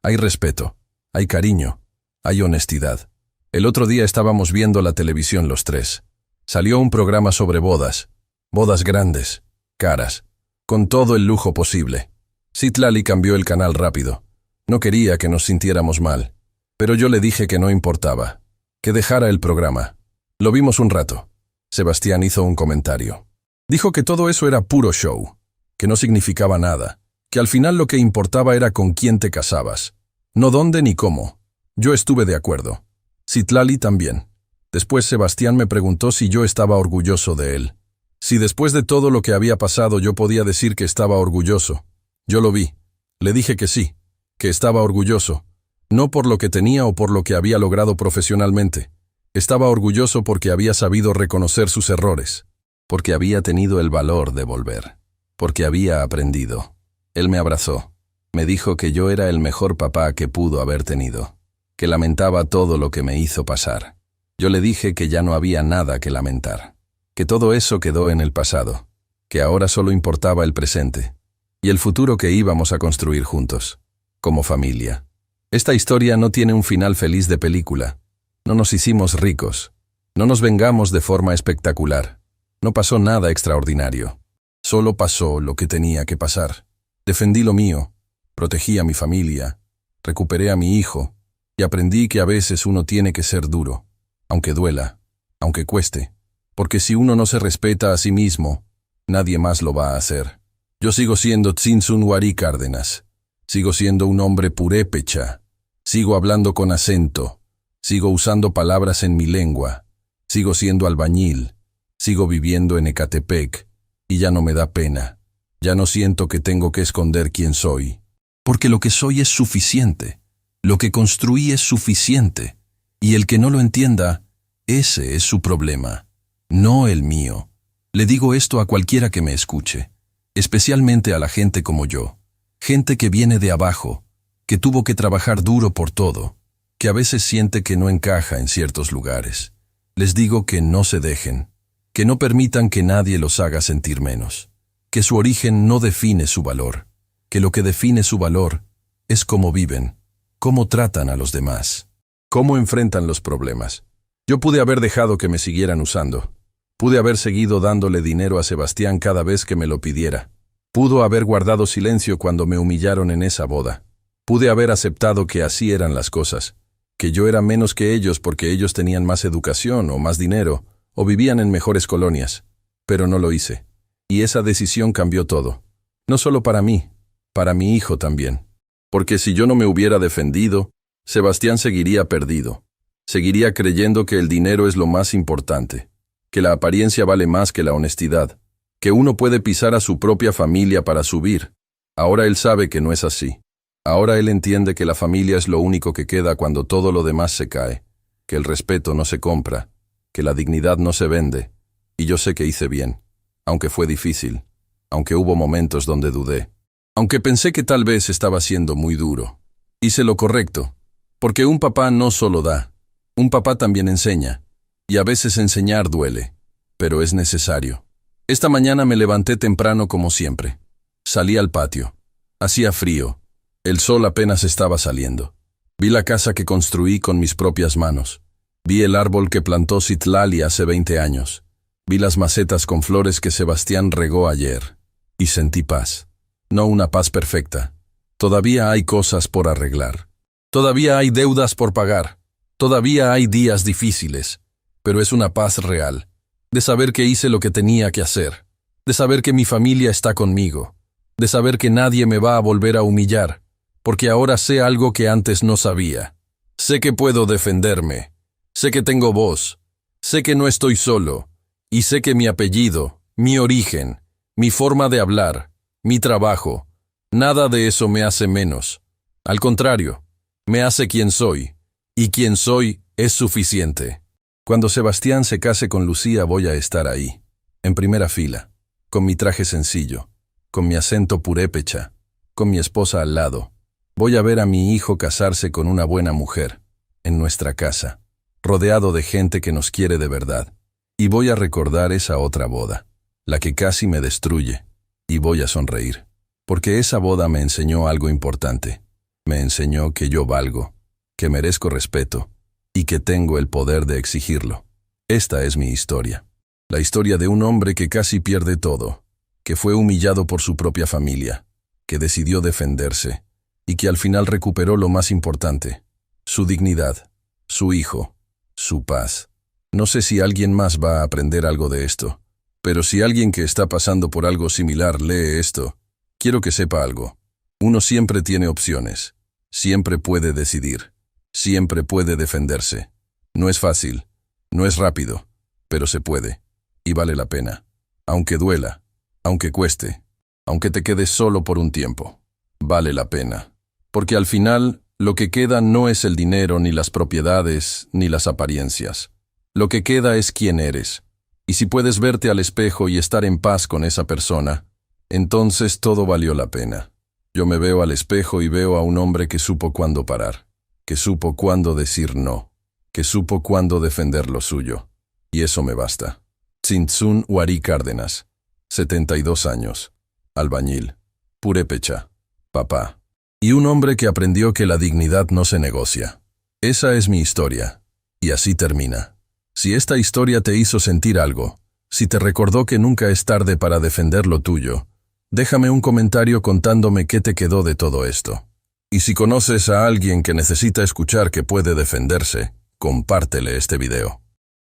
Hay respeto, hay cariño, hay honestidad. El otro día estábamos viendo la televisión los tres. Salió un programa sobre bodas. Bodas grandes, caras, con todo el lujo posible. Citlali cambió el canal rápido. No quería que nos sintiéramos mal. Pero yo le dije que no importaba, que dejara el programa. Lo vimos un rato. Sebastián hizo un comentario. Dijo que todo eso era puro show, que no significaba nada, que al final lo que importaba era con quién te casabas, no dónde ni cómo. Yo estuve de acuerdo. Citlali también. Después Sebastián me preguntó si yo estaba orgulloso de él. Si después de todo lo que había pasado yo podía decir que estaba orgulloso. Yo lo vi. Le dije que sí, que estaba orgulloso. No por lo que tenía o por lo que había logrado profesionalmente. Estaba orgulloso porque había sabido reconocer sus errores, porque había tenido el valor de volver, porque había aprendido. Él me abrazó, me dijo que yo era el mejor papá que pudo haber tenido, que lamentaba todo lo que me hizo pasar. Yo le dije que ya no había nada que lamentar, que todo eso quedó en el pasado, que ahora solo importaba el presente y el futuro que íbamos a construir juntos, como familia. Esta historia no tiene un final feliz de película. No nos hicimos ricos, no nos vengamos de forma espectacular, no pasó nada extraordinario, solo pasó lo que tenía que pasar. Defendí lo mío, protegí a mi familia, recuperé a mi hijo y aprendí que a veces uno tiene que ser duro, aunque duela, aunque cueste, porque si uno no se respeta a sí mismo, nadie más lo va a hacer. Yo sigo siendo Tzintzún Huarí Cárdenas, sigo siendo un hombre purépecha, sigo hablando con acento, sigo usando palabras en mi lengua, sigo siendo albañil, sigo viviendo en Ecatepec, y ya no me da pena, ya no siento que tengo que esconder quién soy, porque lo que soy es suficiente, lo que construí es suficiente, y el que no lo entienda, ese es su problema, no el mío. Le digo esto a cualquiera que me escuche, especialmente a la gente como yo, gente que viene de abajo, que tuvo que trabajar duro por todo, que a veces siente que no encaja en ciertos lugares. Les digo que no se dejen, que no permitan que nadie los haga sentir menos, que su origen no define su valor, que lo que define su valor es cómo viven, cómo tratan a los demás, cómo enfrentan los problemas. Yo pude haber dejado que me siguieran usando, pude haber seguido dándole dinero a Sebastián cada vez que me lo pidiera, pudo haber guardado silencio cuando me humillaron en esa boda, pude haber aceptado que así eran las cosas, que yo era menos que ellos porque ellos tenían más educación o más dinero, o vivían en mejores colonias, pero no lo hice. Y esa decisión cambió todo. No solo para mí, para mi hijo también. Porque si yo no me hubiera defendido, Sebastián seguiría perdido. Seguiría creyendo que el dinero es lo más importante, que la apariencia vale más que la honestidad, que uno puede pisar a su propia familia para subir. Ahora él sabe que no es así. Ahora él entiende que la familia es lo único que queda cuando todo lo demás se cae, que el respeto no se compra, que la dignidad no se vende, y yo sé que hice bien, aunque fue difícil, aunque hubo momentos donde dudé, aunque pensé que tal vez estaba siendo muy duro. Hice lo correcto, porque un papá no solo da, un papá también enseña, y a veces enseñar duele, pero es necesario. Esta mañana me levanté temprano como siempre. Salí al patio. Hacía frío. El sol apenas estaba saliendo. Vi la casa que construí con mis propias manos. Vi el árbol que plantó Citlali hace 20 años. Vi las macetas con flores que Sebastián regó ayer. Y sentí paz. No una paz perfecta. Todavía hay cosas por arreglar. Todavía hay deudas por pagar. Todavía hay días difíciles. Pero es una paz real. De saber que hice lo que tenía que hacer. De saber que mi familia está conmigo. De saber que nadie me va a volver a humillar. Porque ahora sé algo que antes no sabía. Sé que puedo defenderme. Sé que tengo voz. Sé que no estoy solo. Y sé que mi apellido, mi origen, mi forma de hablar, mi trabajo, nada de eso me hace menos. Al contrario, me hace quien soy, y quien soy es suficiente. Cuando Sebastián se case con Lucía voy a estar ahí, en primera fila, con mi traje sencillo, con mi acento purépecha, con mi esposa al lado. Voy a ver a mi hijo casarse con una buena mujer, en nuestra casa, rodeado de gente que nos quiere de verdad. Y voy a recordar esa otra boda, la que casi me destruye, y voy a sonreír. Porque esa boda me enseñó algo importante. Me enseñó que yo valgo, que merezco respeto, y que tengo el poder de exigirlo. Esta es mi historia. La historia de un hombre que casi pierde todo, que fue humillado por su propia familia, que decidió defenderse, y que al final recuperó lo más importante, su dignidad, su hijo, su paz. No sé si alguien más va a aprender algo de esto, pero si alguien que está pasando por algo similar lee esto, quiero que sepa algo. Uno siempre tiene opciones, siempre puede decidir, siempre puede defenderse. No es fácil, no es rápido, pero se puede, y vale la pena. Aunque duela, aunque cueste, aunque te quedes solo por un tiempo, vale la pena. Porque al final, lo que queda no es el dinero, ni las propiedades, ni las apariencias. Lo que queda es quién eres. Y si puedes verte al espejo y estar en paz con esa persona, entonces todo valió la pena. Yo me veo al espejo y veo a un hombre que supo cuándo parar, que supo cuándo decir no, que supo cuándo defender lo suyo. Y eso me basta. Tzintzún Huarí Cárdenas, 72 años, albañil, purépecha, papá. Y un hombre que aprendió que la dignidad no se negocia. Esa es mi historia. Y así termina. Si esta historia te hizo sentir algo, si te recordó que nunca es tarde para defender lo tuyo, déjame un comentario contándome qué te quedó de todo esto. Y si conoces a alguien que necesita escuchar que puede defenderse, compártele este video.